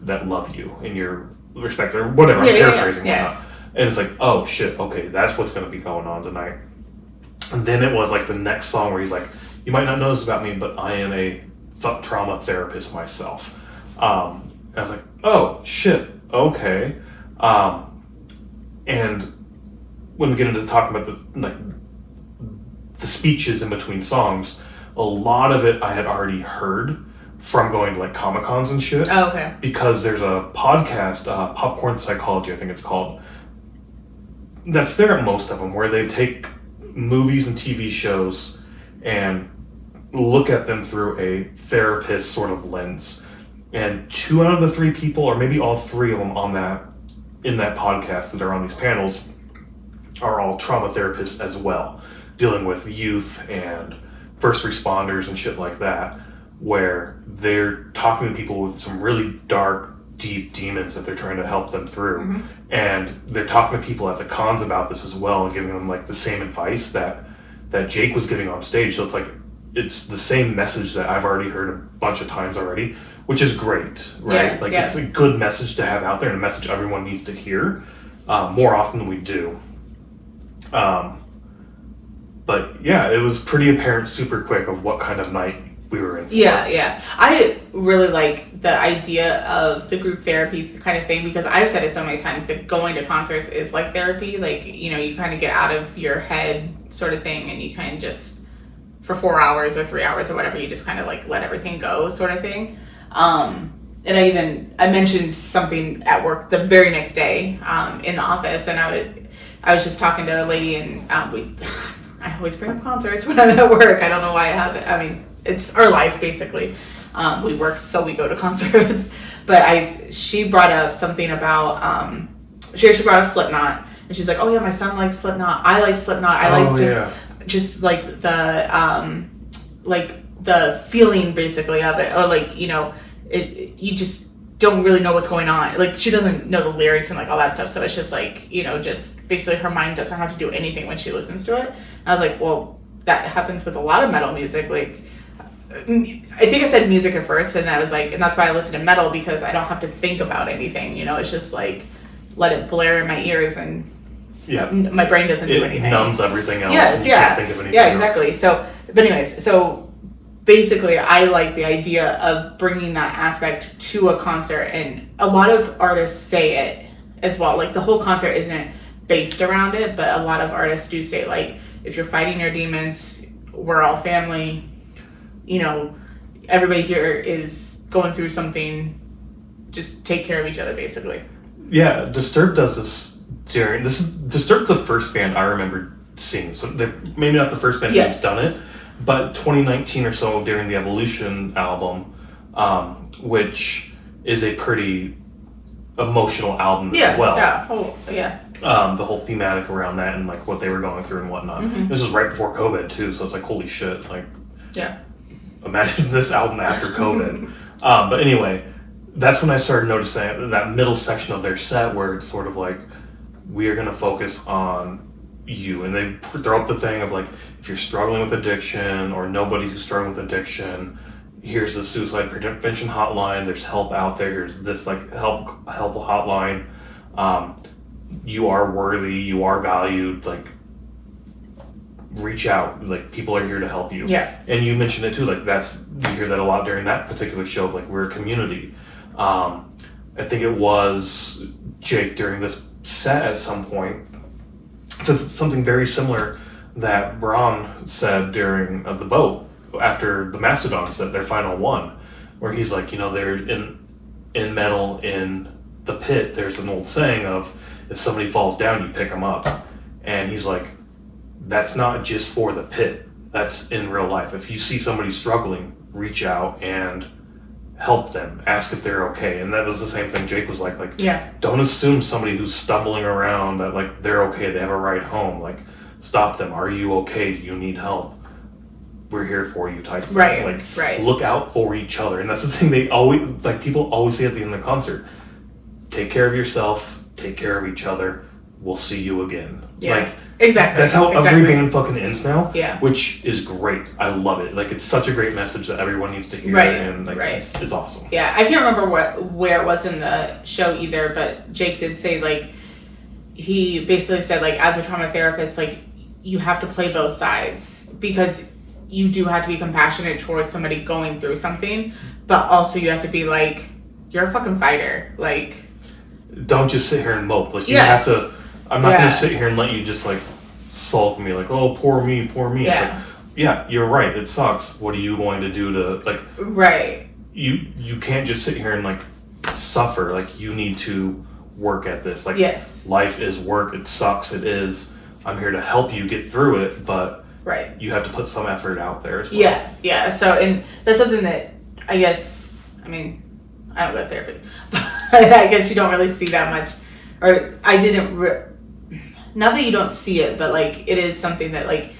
that love you and you're respect or whatever. I'm paraphrasing whatnot. And it's like, oh shit, okay, that's what's going to be going on tonight. And then it was like the next song where he's like, you might not know this about me, but I am a trauma therapist myself. And I was like, oh shit, okay. And when we get into talking about the speeches in between songs, a lot of it I had already heard from going to like Comic-Cons and shit. Oh, okay. Because there's a podcast, Popcorn Psychology, I think it's called, that's there at most of them, where they take movies and TV shows and look at them through a therapist sort of lens. And 2 out of the 3 people, or maybe all 3 of them in that podcast that are on these panels, are all trauma therapists as well, dealing with youth and first responders and shit like that, where they're talking to people with some really dark, deep demons that they're trying to help them through. Mm-hmm. And they're talking to people at the cons about this as well, and giving them like the same advice that Jake was giving on stage. So it's like, it's the same message that I've already heard a bunch of times already, which is great, right? It's a good message to have out there, and a message everyone needs to hear more often than we do. But yeah, it was pretty apparent super quick of what kind of night we were in for. Yeah. I really like the idea of the group therapy kind of thing, because I've said it so many times that going to concerts is like therapy. Like, you kind of get out of your head sort of thing, and you kind of just, for 4 hours or 3 hours or whatever, you just kind of like let everything go sort of thing. And I mentioned something at work the very next day in the office, and I was just talking to a lady, and I always bring up concerts when I'm at work. I don't know why I have it. I mean, it's our life basically. We work, so we go to concerts. But she brought up something about she actually brought up Slipknot, and she's like, "Oh yeah, my son likes Slipknot. I like Slipknot. I like just like the feeling basically of it, or like you just don't really know what's going on. Like, she doesn't know the lyrics and like all that stuff, so it's just like just basically her mind doesn't have to do anything when she listens to it." And I was like, well, that happens with a lot of metal music. Like, I think I said music at first, and I was like, and that's why I listen to metal, because I don't have to think about anything. It's just like let it blare in my ears, and my brain doesn't do anything. It numbs everything else. Yes, and you can't think of anything else. Exactly. So, but anyways, basically, I like the idea of bringing that aspect to a concert, and a lot of artists say it as well. Like, the whole concert isn't based around it, but a lot of artists do say, like, if you're fighting your demons, we're all family. Everybody here is going through something. Just take care of each other, basically. Yeah, Disturbed does this Disturbed's the first band I remember seeing. So they're maybe not the first band who's done it, but 2019 or so, during the Evolution album, which is a pretty emotional album as well. The whole thematic around that, and like what they were going through and whatnot. Mm-hmm. This was right before COVID too, so it's like, holy shit, like, imagine this album after COVID. But anyway, that's when I started noticing that middle section of their set where it's sort of like, we are going to focus on you, and they throw up the thing of like, if you're struggling with addiction, or nobody who's struggling with addiction, here's the suicide prevention hotline, there's help out there, here's this like help hotline, you are worthy, you are valued, like, reach out, like, people are here to help you. And you mentioned it too, like, you hear that a lot during that particular show, like, we're a community. I think it was Jake during this set at some point said something very similar that Braun said during the boat after the Mastodon set, their final one, where he's like, they're in metal, in the pit, there's an old saying of, if somebody falls down, you pick them up. And he's like, that's not just for the pit, that's in real life. If you see somebody struggling, reach out and help them, ask if they're okay. And that was the same thing Jake was like, don't assume somebody who's stumbling around that like they're okay, they have a ride home, like, stop them. Are you okay? Do you need help? We're here for you, type thing. Like, look out for each other. And that's the thing they always, like, people always say at the end of the concert, take care of yourself, take care of each other, we'll see you again. Like, exactly. That's how every band fucking ends now. Yeah. Which is great. I love it. Like, it's such a great message that everyone needs to hear. And like, it's awesome. Yeah, I can't remember where it was in the show either, but Jake did say, like, he basically said, like, as a trauma therapist, like, you have to play both sides, because you do have to be compassionate towards somebody going through something, but also you have to be like, you're a fucking fighter. Like, don't just sit here and mope. Like, you have to. I'm not going to sit here and let you just like sulk me, like, oh, poor me. It's like, yeah, you're right. It sucks. What are you going to do to, like? Right. you can't just sit here and like suffer. Like you need to work at this. Like life is work. It sucks. It is. I'm here to help you get through it, but you have to put some effort out there as well. Yeah. So, and that's something that I guess, I mean, I don't go to therapy, but I guess you don't really see that much, or I didn't. Not that you don't see it, but like it is something that like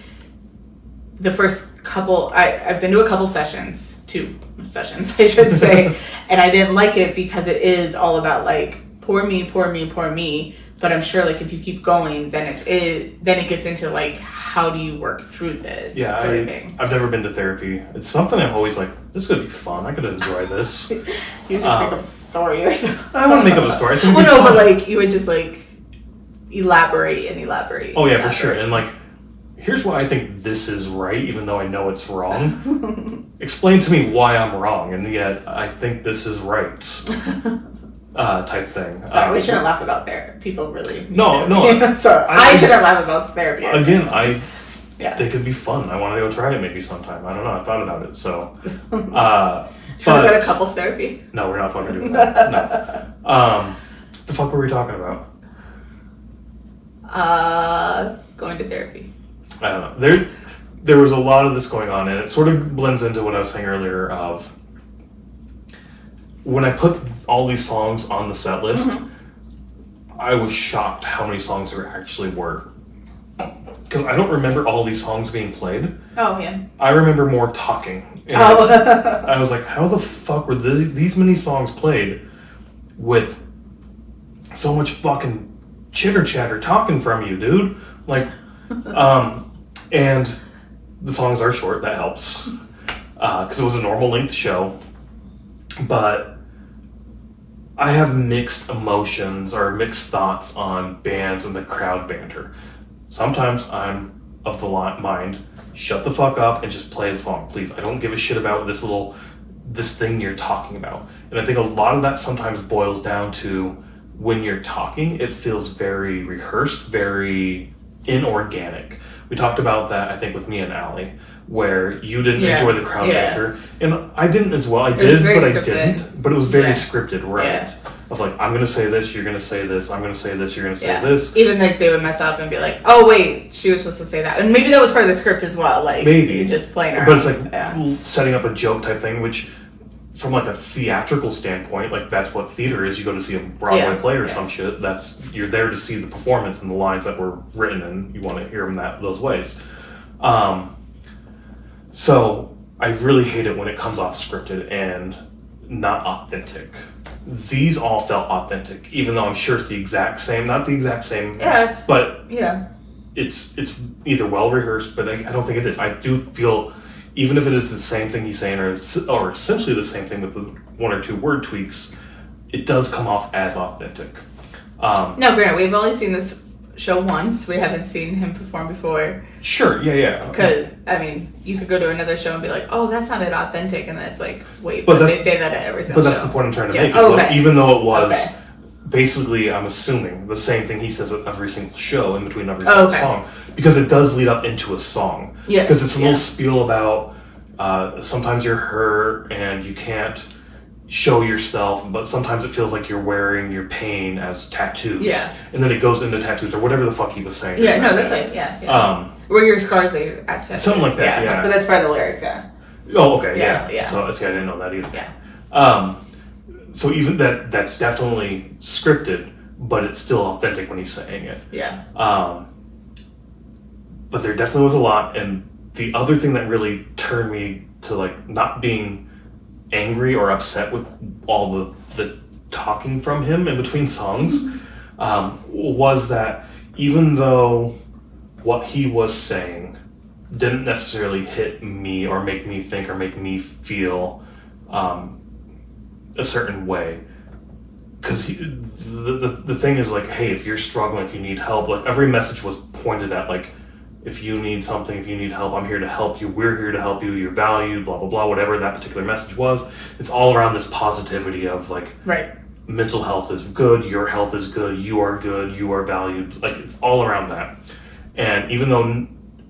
the first couple, I've been to a couple sessions, 2 sessions, I should say, and I didn't like it because it is all about like poor me. But I'm sure like if you keep going, then it gets into like how do you work through this sort of thing. I've never been to therapy. It's something I'm always like, this could be fun. I could enjoy this. You just make up a story or something. I want to make up a story. Well, no, but like you would just like elaborate. Oh yeah, for sure. And like, here's why I think this is right, even though I know it's wrong. Explain to me why I'm wrong, and yet I think this is right. Type thing. Sorry, we shouldn't laugh about therapy. People really. No. So I shouldn't laugh about therapy. Again, I think it'd be fun. I want to go try it maybe sometime. I don't know. I thought about it. So. Should we go to couples therapy? No, we're not fucking doing that. No. The fuck were we talking about? Going to therapy. I don't know. There was a lot of this going on, and it sort of blends into what I was saying earlier of when I put all these songs on the set list, I was shocked how many songs there actually were. Because I don't remember all these songs being played. Oh, yeah. I remember more talking. And I was like, how the fuck were these many songs played with so much fucking chitter chatter talking from you, dude? Like, and the songs are short, that helps. Because it was a normal length show. But I have mixed emotions or mixed thoughts on bands and the crowd banter. Sometimes I'm of the mind, shut the fuck up and just play the song, please. I don't give a shit about this thing you're talking about. And I think a lot of that sometimes boils down to when you're talking, it feels very rehearsed, very inorganic. We talked about that, I think, with me and Allie, where you didn't enjoy the crowd banter, and I didn't as well. I did, but I didn't. But it was very scripted, right? Yeah. Of like, I'm gonna say this, you're gonna say this, I'm gonna say this, you're gonna say this. Even like they would mess up and be like, oh wait, she was supposed to say that, and maybe that was part of the script as well. Like maybe just playing around. But it's like setting up a joke type thing, which from like a theatrical standpoint, like that's what theater is. You go to see a Broadway play or some shit. You're there to see the performance and the lines that were written, and you want to hear them those ways. So I really hate it when it comes off scripted and not authentic. These all felt authentic, even though I'm sure it's the exact same, not the exact same, but it's either well rehearsed, but I don't think it is. I do feel, even if it is the same thing he's saying, or essentially the same thing with the 1 or 2 word tweaks, it does come off as authentic. No, granted, we've only seen this show once. We haven't seen him perform before. Sure, yeah. Because, I mean, you could go to another show and be like, oh, that sounded authentic, and then it's like, wait, but they say that at every single show. But that's the point I'm trying to make. Is like, even though it was basically, I'm assuming, the same thing he says at every single show, in between every single song, because it does lead up into a song. Yes. Because it's a little spiel about sometimes you're hurt and you can't show yourself, but sometimes it feels like you're wearing your pain as tattoos. Yeah. And then it goes into tattoos or whatever the fuck he was saying. Yeah, no, that's right. Yeah. Or your scars as tattoos. Something like that, But that's part of the lyrics, Oh, okay, yeah. So, see, I didn't know that either. Yeah. So even that's definitely scripted, but it's still authentic when he's saying it. Yeah. But there definitely was a lot, and the other thing that really turned me to like not being angry or upset with all the talking from him in between songs was that even though what he was saying didn't necessarily hit me or make me think or make me feel a certain way, because the thing is like, hey, if you're struggling, if you need help, like every message was pointed at like, if you need something, if you need help, I'm here to help you. We're here to help you. You're valued, blah, blah, blah, whatever that particular message was. It's all around this positivity of like, mental health is good, your health is good, you are valued. Like, it's all around that. And even though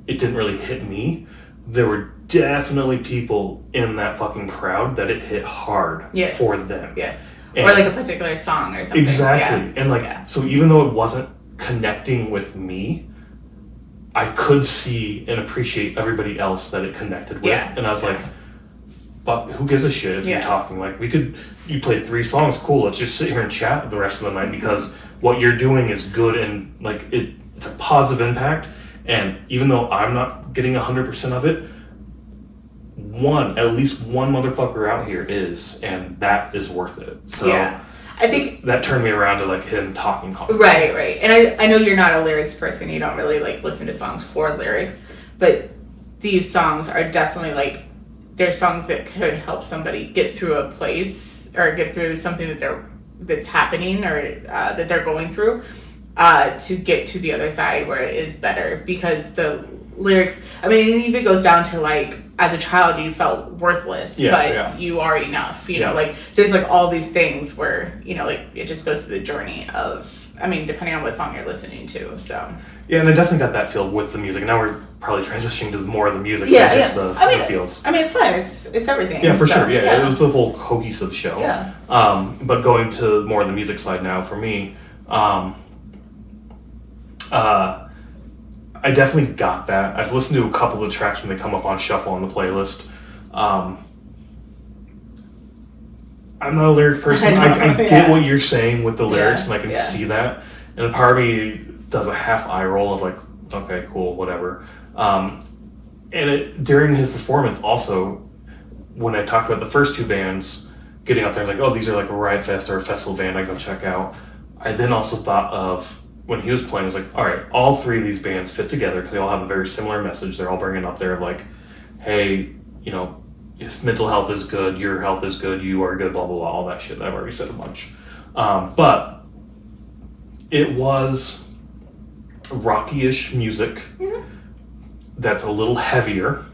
it didn't really hit me, there were definitely people in that fucking crowd that it hit hard for them. Yes. And or like a particular song or something. Exactly. And like, so even though it wasn't connecting with me, I could see and appreciate everybody else that it connected with. Yeah. And I was like, fuck, who gives a shit if you're talking? Like, you played 3 songs, cool, let's just sit here and chat the rest of the night because what you're doing is good and like it's a positive impact. And even though I'm not getting 100% of it, at least one motherfucker out here is, and that is worth it. So I think that turned me around to like him talking constantly. Right. And I know you're not a lyrics person, you don't really like listen to songs for lyrics, but these songs are definitely like, they're songs that could help somebody get through a place or get through something that's happening or that they're going through to get to the other side where it is better. Because the lyrics, I mean, it even goes down to like, as a child you felt worthless, but you are enough, you know, like there's like all these things where, you know, like it just goes through the journey of, I mean, depending on what song you're listening to. So yeah, and I definitely got that feel with the music. Now we're probably transitioning to more of the music than just the feels. I mean, it's fine. It's everything. Yeah, for sure. Yeah, it was a whole cohesive show. Yeah. But going to more of the music side now for me, I definitely got that. I've listened to a couple of the tracks when they come up on shuffle on the playlist. I'm not a lyric person. I get what you're saying with the lyrics, and I can see that. And a part of me does a half eye roll of like, okay, cool, whatever. And during his performance also, when I talked about the first 2 bands getting up there, like, oh, these are like a Riot Fest or a festival band I go check out. I then also thought of, when he was playing, I was like, all right, all 3 of these bands fit together because they all have a very similar message. They're all bringing up there like, hey, you know, if mental health is good, your health is good, you are good, blah, blah, blah, all that shit. I've already said a bunch. But it was rocky-ish music that's a little heavier,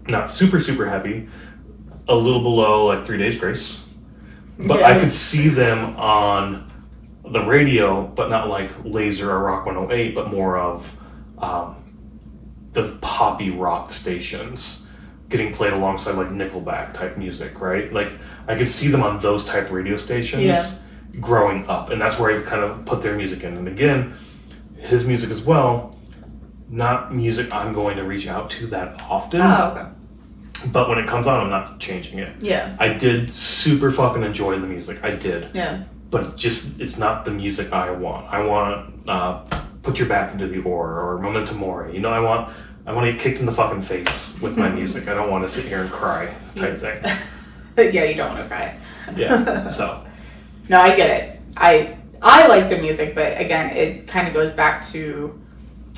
not super, super heavy, a little below like 3 Days Grace. But I could see them on the radio, but not like Laser or Rock 108, but more of the poppy rock stations getting played alongside like Nickelback type music, right? Like I could see them on those type radio stations growing up, and that's where I kind of put their music in. And again, his music as well, not music I'm going to reach out to that often. Oh, okay. But when it comes on, I'm not changing it. Yeah. I did super fucking enjoy the music. I did. Yeah. But it's not the music I want. I want Put Your Back Into the Oar or Memento Mori. You know, I want to get kicked in the fucking face with my music. I don't want to sit here and cry type thing. Yeah, you don't want to cry. Yeah, so. No, I get it. I like the music, but again, it kind of goes back to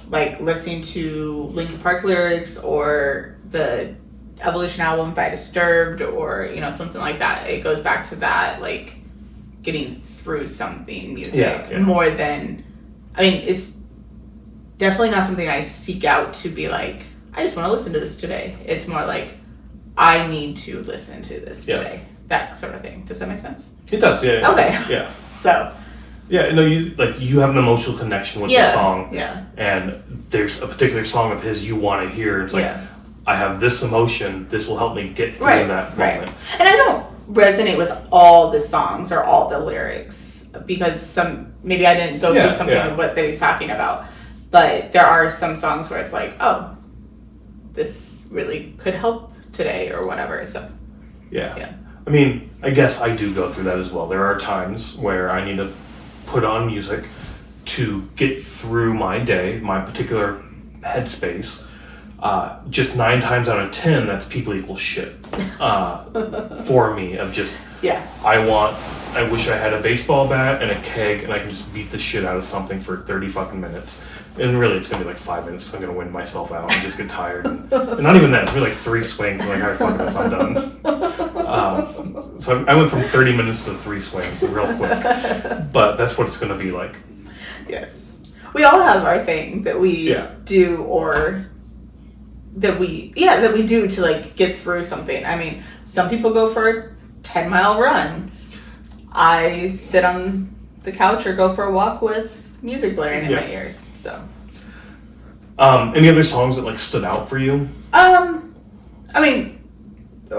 like listening to Linkin Park lyrics or the Evolution album by Disturbed or, you know, something like that. It goes back to that, like, getting through something music more than, I mean, it's definitely not something I seek out to be like, I just want to listen to this today. It's more like, I need to listen to this today. That sort of thing. Does that make sense? It does, yeah. Okay. Yeah. So. Yeah, no, you have an emotional connection with the song. Yeah. And there's a particular song of his you want to hear. It's like, I have this emotion, this will help me get through that moment. Right. And I don't resonate with all the songs or all the lyrics because maybe I didn't go through something of what that he's talking about. But there are some songs where it's like, oh, this really could help today or whatever. So yeah. I mean, I guess I do go through that as well. There are times where I need to put on music to get through my day, my particular headspace. Just 9 times out of 10, that's people equal shit for me. Of just, I wish I had a baseball bat and a keg and I can just beat the shit out of something for 30 fucking minutes. And really, it's gonna be like 5 minutes because I'm gonna wind myself out and just get tired. And not even that, it's gonna be like 3 swings. I'm like, all right, fuck this, I'm done. So I went from 30 minutes to 3 swings real quick. But that's what it's gonna be like. Yes. We all have our thing that we do or that we do to like get through something. I mean, some people go for a 10-mile run. I sit on the couch or go for a walk with music blaring in my ears. So any other songs that like stood out for you? I mean, do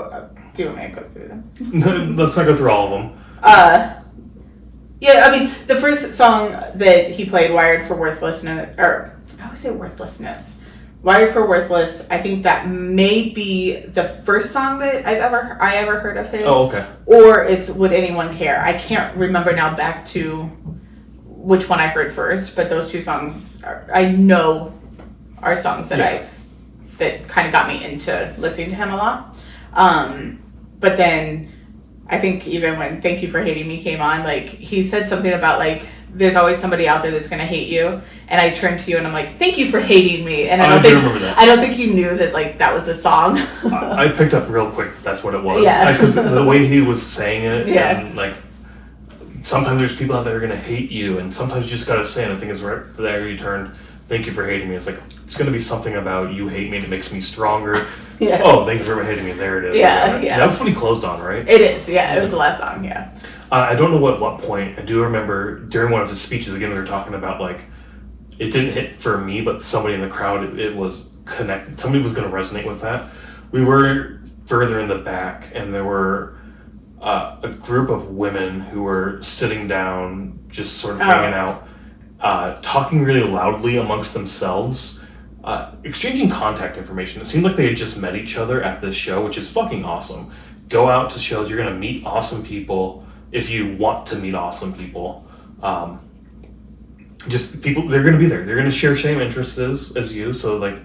you want me to go through them? Let's not go through all of them. Yeah, I mean, the first song that he played, Wired for Worthlessness, or I always say Worthlessness. Wired for Worthless, I think that may be the first song that I ever heard of his. Oh, okay. Or it's Would Anyone Care? I can't remember now back to which one I heard first, but those two songs I know are songs that that kind of got me into listening to him a lot. But then I think even when Thank You for Hating Me came on, like he said something about like there's always somebody out there that's gonna hate you, and I turned to you and I'm like, thank you for hating me. And I don't think you knew that like that was the song. I picked up real quick that's what it was. Yeah. Because the way he was saying it, yeah. And like sometimes there's people out there who are gonna hate you, and sometimes you just gotta say, and I think it's right there you turned, thank you for hating me. It's like it's gonna be something about you hate me and it makes me stronger. Yes. Oh, thank you for hating me. There it is. Yeah, yeah. That was what he closed on, right? It is, yeah. It was the last song, yeah. I don't know at what point. I do remember during one of his speeches, again, we were talking about like, it didn't hit for me, but somebody in the crowd, it was connected. Somebody was going to resonate with that. We were further in the back, and there were a group of women who were sitting down, just sort of hanging out, talking really loudly amongst themselves. Exchanging contact information. It seemed like they had just met each other at this show, which is fucking awesome. Go out to shows, you're going to meet awesome people if you want to meet awesome people. Just people, they're going to be there. They're going to share same interests as you. So, like,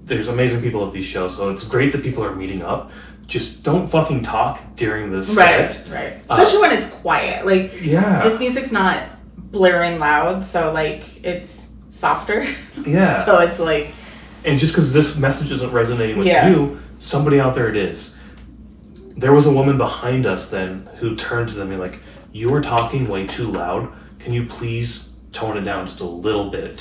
there's amazing people at these shows. So it's great that people are meeting up. Just don't fucking talk during this set. Right. Especially when it's quiet. Like, this music's not blaring loud, so, like, it's softer. Yeah. So it's like... And just because this message isn't resonating with you, somebody out there it is. There was a woman behind us then who turned to them and like, you are talking way too loud. Can you please tone it down just a little bit?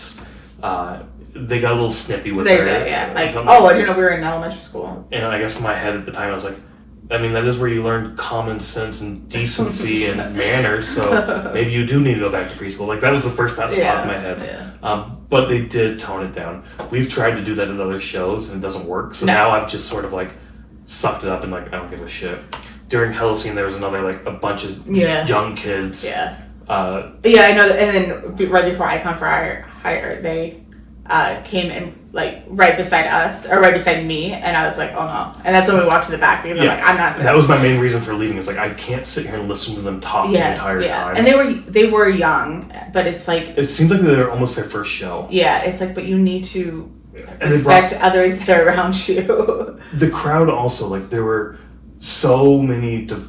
They got a little snippy with They her. did, yeah. Like, I didn't know we were in elementary school. And I guess in my head at the time I was like, I mean, that is where you learn common sense and decency and manners, so maybe you do need to go back to preschool. Like, that was the first thought that popped in my head. Yeah. But they did tone it down. We've tried to do that at other shows, and it doesn't work. So now I've just sort of, like, sucked it up and, like, I don't give a shit. During Halocene, there was another, like, a bunch of young kids. Yeah. Yeah, I know. And then right before Icon for Hire, they came in like right beside us or right beside me, and I was like, oh no. And that's when we walked to the back because I'm like, I'm not. That was my main reason for leaving. It's like I can't sit here and listen to them talk the entire time. And they were young, but it's like it seemed like they were almost their first show. Yeah, it's like, but you need to respect others that are around you. The crowd also, like, there were so many the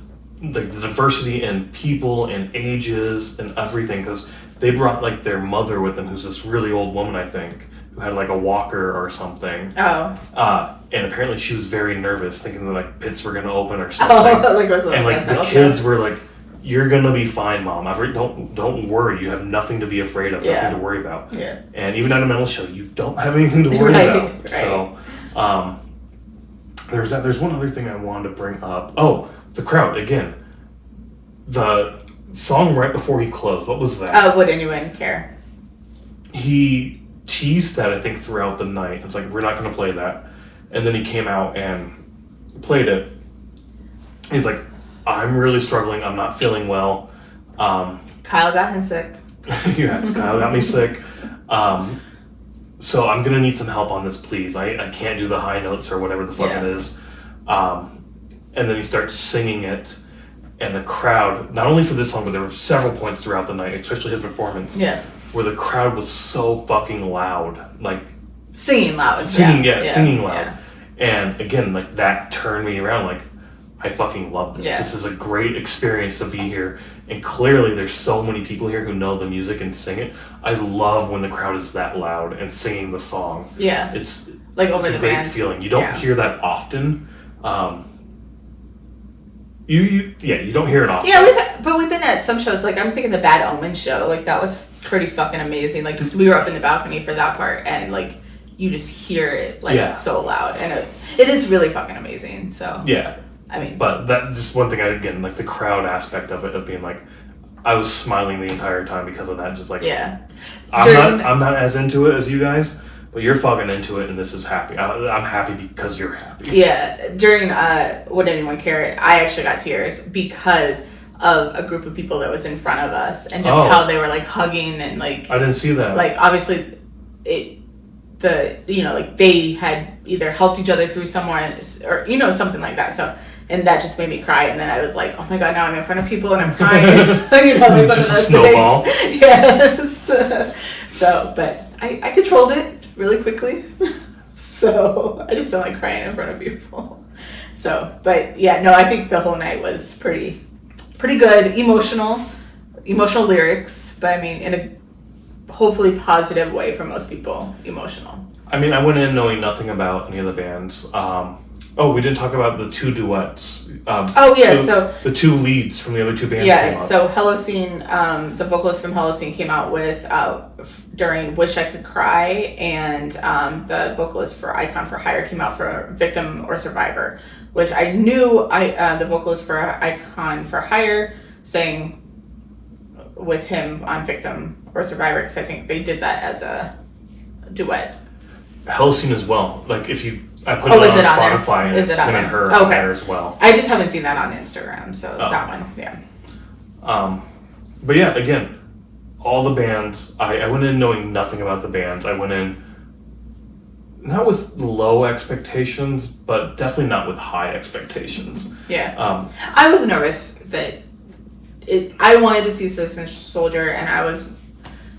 diversity in people and ages and everything, because they brought like their mother with them, who's this really old woman, I think, who had like a walker or something. Oh. And apparently she was very nervous, thinking that like pits were gonna open or something. And like the kids were like, "You're gonna be fine, Mom. Don't worry. You have nothing to be afraid of. Nothing to worry about." Yeah. And even at a mental show, you don't have anything to worry about. Right. So, there's that. There's one other thing I wanted to bring up. Oh, the crowd again. The song right before he closed. What was that? Would Anyone Care? He teased that, I think, throughout the night. It's like, we're not going to play that. And then he came out and played it. He's like, I'm really struggling. I'm not feeling well. Kyle got him sick. Yes, Kyle got me sick. So I'm going to need some help on this, please. I can't do the high notes or whatever the fuck it is. And then he starts singing it. And the crowd, not only for this song, but there were several points throughout the night, especially his performance, where the crowd was so fucking loud. Like, singing loud. Singing loud. Yeah. And again, like, that turned me around. Like, I fucking love this. Yeah. This is a great experience to be here. And clearly there's so many people here who know the music and sing it. I love when the crowd is that loud and singing the song. Yeah. It's like over it's the a great band. feeling. You don't hear that often. You don't hear it often. Yeah, we've been at some shows, like I'm thinking the Bad Omen show, like that was pretty fucking amazing. Like, cause we were up in the balcony for that part, and like you just hear it like so loud, and it is really fucking amazing. So I mean, but that's just one thing. Again, like the crowd aspect of it, of being like, I was smiling the entire time because of that. Just like, I'm not as into it as you guys, but you're fucking into it, and this is happy. I'm happy because you're happy. Yeah, during Would Anyone Care, I actually got tears because of a group of people that was in front of us, and just how they were like hugging and like. I didn't see that. Like obviously, like they had either helped each other through someone or something like that. So. And that just made me cry, and then I was like, "Oh my god, now I'm in front of people and I'm crying." Just a snowball. Yes. So, but I controlled it really quickly. So I just don't like crying in front of people. So, but yeah, no, I think the whole night was pretty good, emotional lyrics, but I mean in a hopefully positive way for most people, emotional. I mean, I went in knowing nothing about any of the bands. We didn't talk about the 2 duets. So the 2 leads from the other 2 bands. Yeah, so Halocene, the vocalist from Halocene came out with during "Wish I Could Cry," and the vocalist for "Icon for Hire" came out for "Victim or Survivor," which I knew. The vocalist for "Icon for Hire" sang with him on "Victim or Survivor" because I think they did that as a duet. Halocene as well. Like I put it on Spotify and it's him and her there as well. I just haven't seen that on Instagram, so that one, yeah. But yeah, again, all the bands, I went in knowing nothing about the bands. I went in not with low expectations, but definitely not with high expectations. Yeah. I was nervous that I wanted to see Citizen Soldier, and I was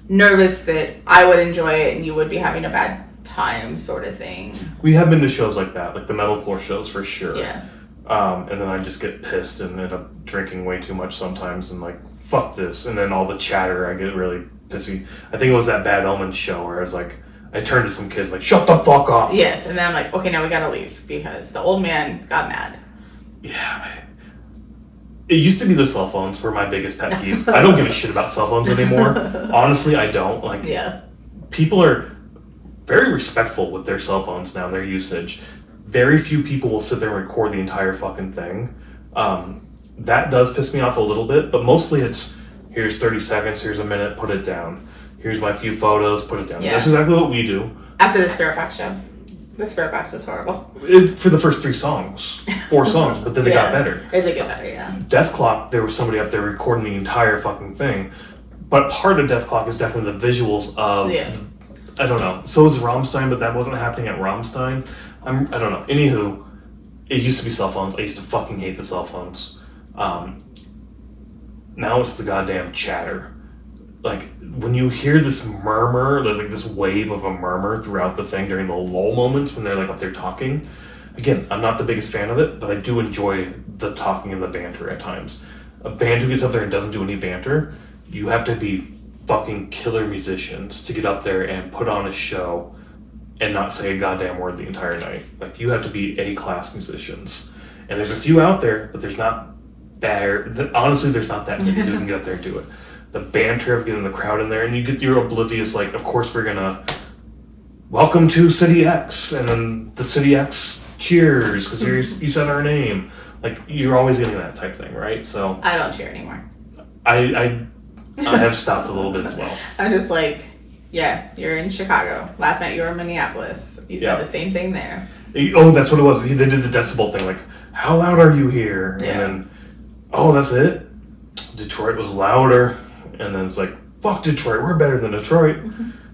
nervous that I would enjoy it and you would be having a bad time sort of thing. We have been to shows like that, like the metalcore shows for sure. Yeah. And then I just get pissed and end up drinking way too much sometimes and like, fuck this. And then all the chatter, I get really pissy. I think it was that Bad Omens show where I was like, I turned to some kids like, shut the fuck up. Yes, and then I'm like, okay, now we gotta leave because the old man got mad. Yeah. It used to be the cell phones were my biggest pet peeve. I don't give a shit about cell phones anymore. Honestly, I don't. Like, people are very respectful with their cell phones now, their usage. Very few people will sit there and record the entire fucking thing. That does piss me off a little bit, but mostly it's, here's 30 seconds, here's a minute, put it down. Here's my few photos, put it down. Yeah. That's exactly what we do. After the Spirit Box show. The Spirit Box was horrible. For the first 4 songs, but then they got better. It did get better, yeah. Death Clock, there was somebody up there recording the entire fucking thing. But part of Death Clock is definitely the visuals of... Yeah. I don't know. So is Rammstein, but that wasn't happening at Rammstein. I don't know. Anywho, it used to be cell phones. I used to fucking hate the cell phones. Now it's the goddamn chatter. Like, when you hear this murmur, there's like this wave of a murmur throughout the thing during the lull moments when they're like up there talking. Again, I'm not the biggest fan of it, but I do enjoy the talking and the banter at times. A band who gets up there and doesn't do any banter, you have to be fucking killer musicians to get up there and put on a show and not say a goddamn word the entire night. Like, you have to be A-class musicians. And there's a few out there, but there's not honestly, there's not that many who can get up there and do it. The banter of getting the crowd in there, and you get your oblivious, like, of course we're gonna welcome to City X, and then the City X cheers because you said our name. Like, you're always getting that type thing, right? So I don't cheer anymore. I have stopped a little bit as well. I'm just like, yeah, you're in Chicago. Last night you were in Minneapolis. You said the same thing there. Oh, that's what it was. They did the decibel thing, like, how loud are you here? Yeah. And then, oh, that's it? Detroit was louder. And then it's like, fuck Detroit, we're better than Detroit,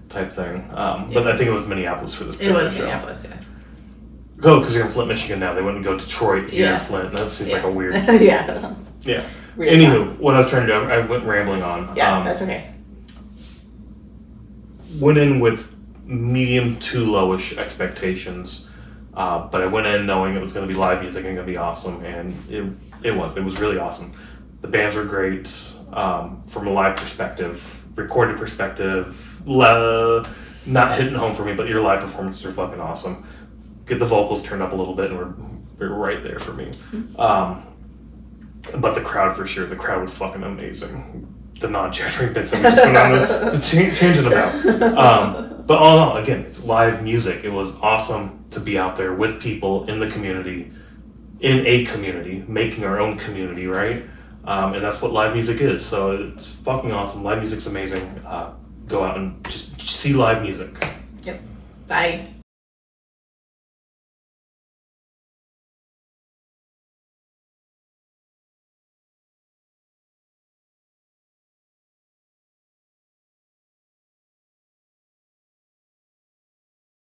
type thing. But I think it was Minneapolis for this. It was Minneapolis, yeah. Oh, because you're in Flint, Michigan now. They wouldn't go Detroit here in Flint. That seems like a weird... Yeah. Weird Anywho, what I was trying to do, I went rambling on. Yeah, that's okay. Went in with medium to lowish expectations. But I went in knowing it was going to be live music and going to be awesome. And it was. It was really awesome. The bands were great. From a live perspective, recorded perspective, not hitting home for me, but your live performances are fucking awesome. Get the vocals turned up a little bit, and we're right there for me. But the crowd, for sure, the crowd was fucking amazing. The non-chattering bits that we just went on the tangent about. But all in all, again, it's live music. It was awesome to be out there with people in the community, in a community, making our own community, right? And that's what live music is. So it's fucking awesome. Live music's amazing. Go out and just see live music. Yep. Bye.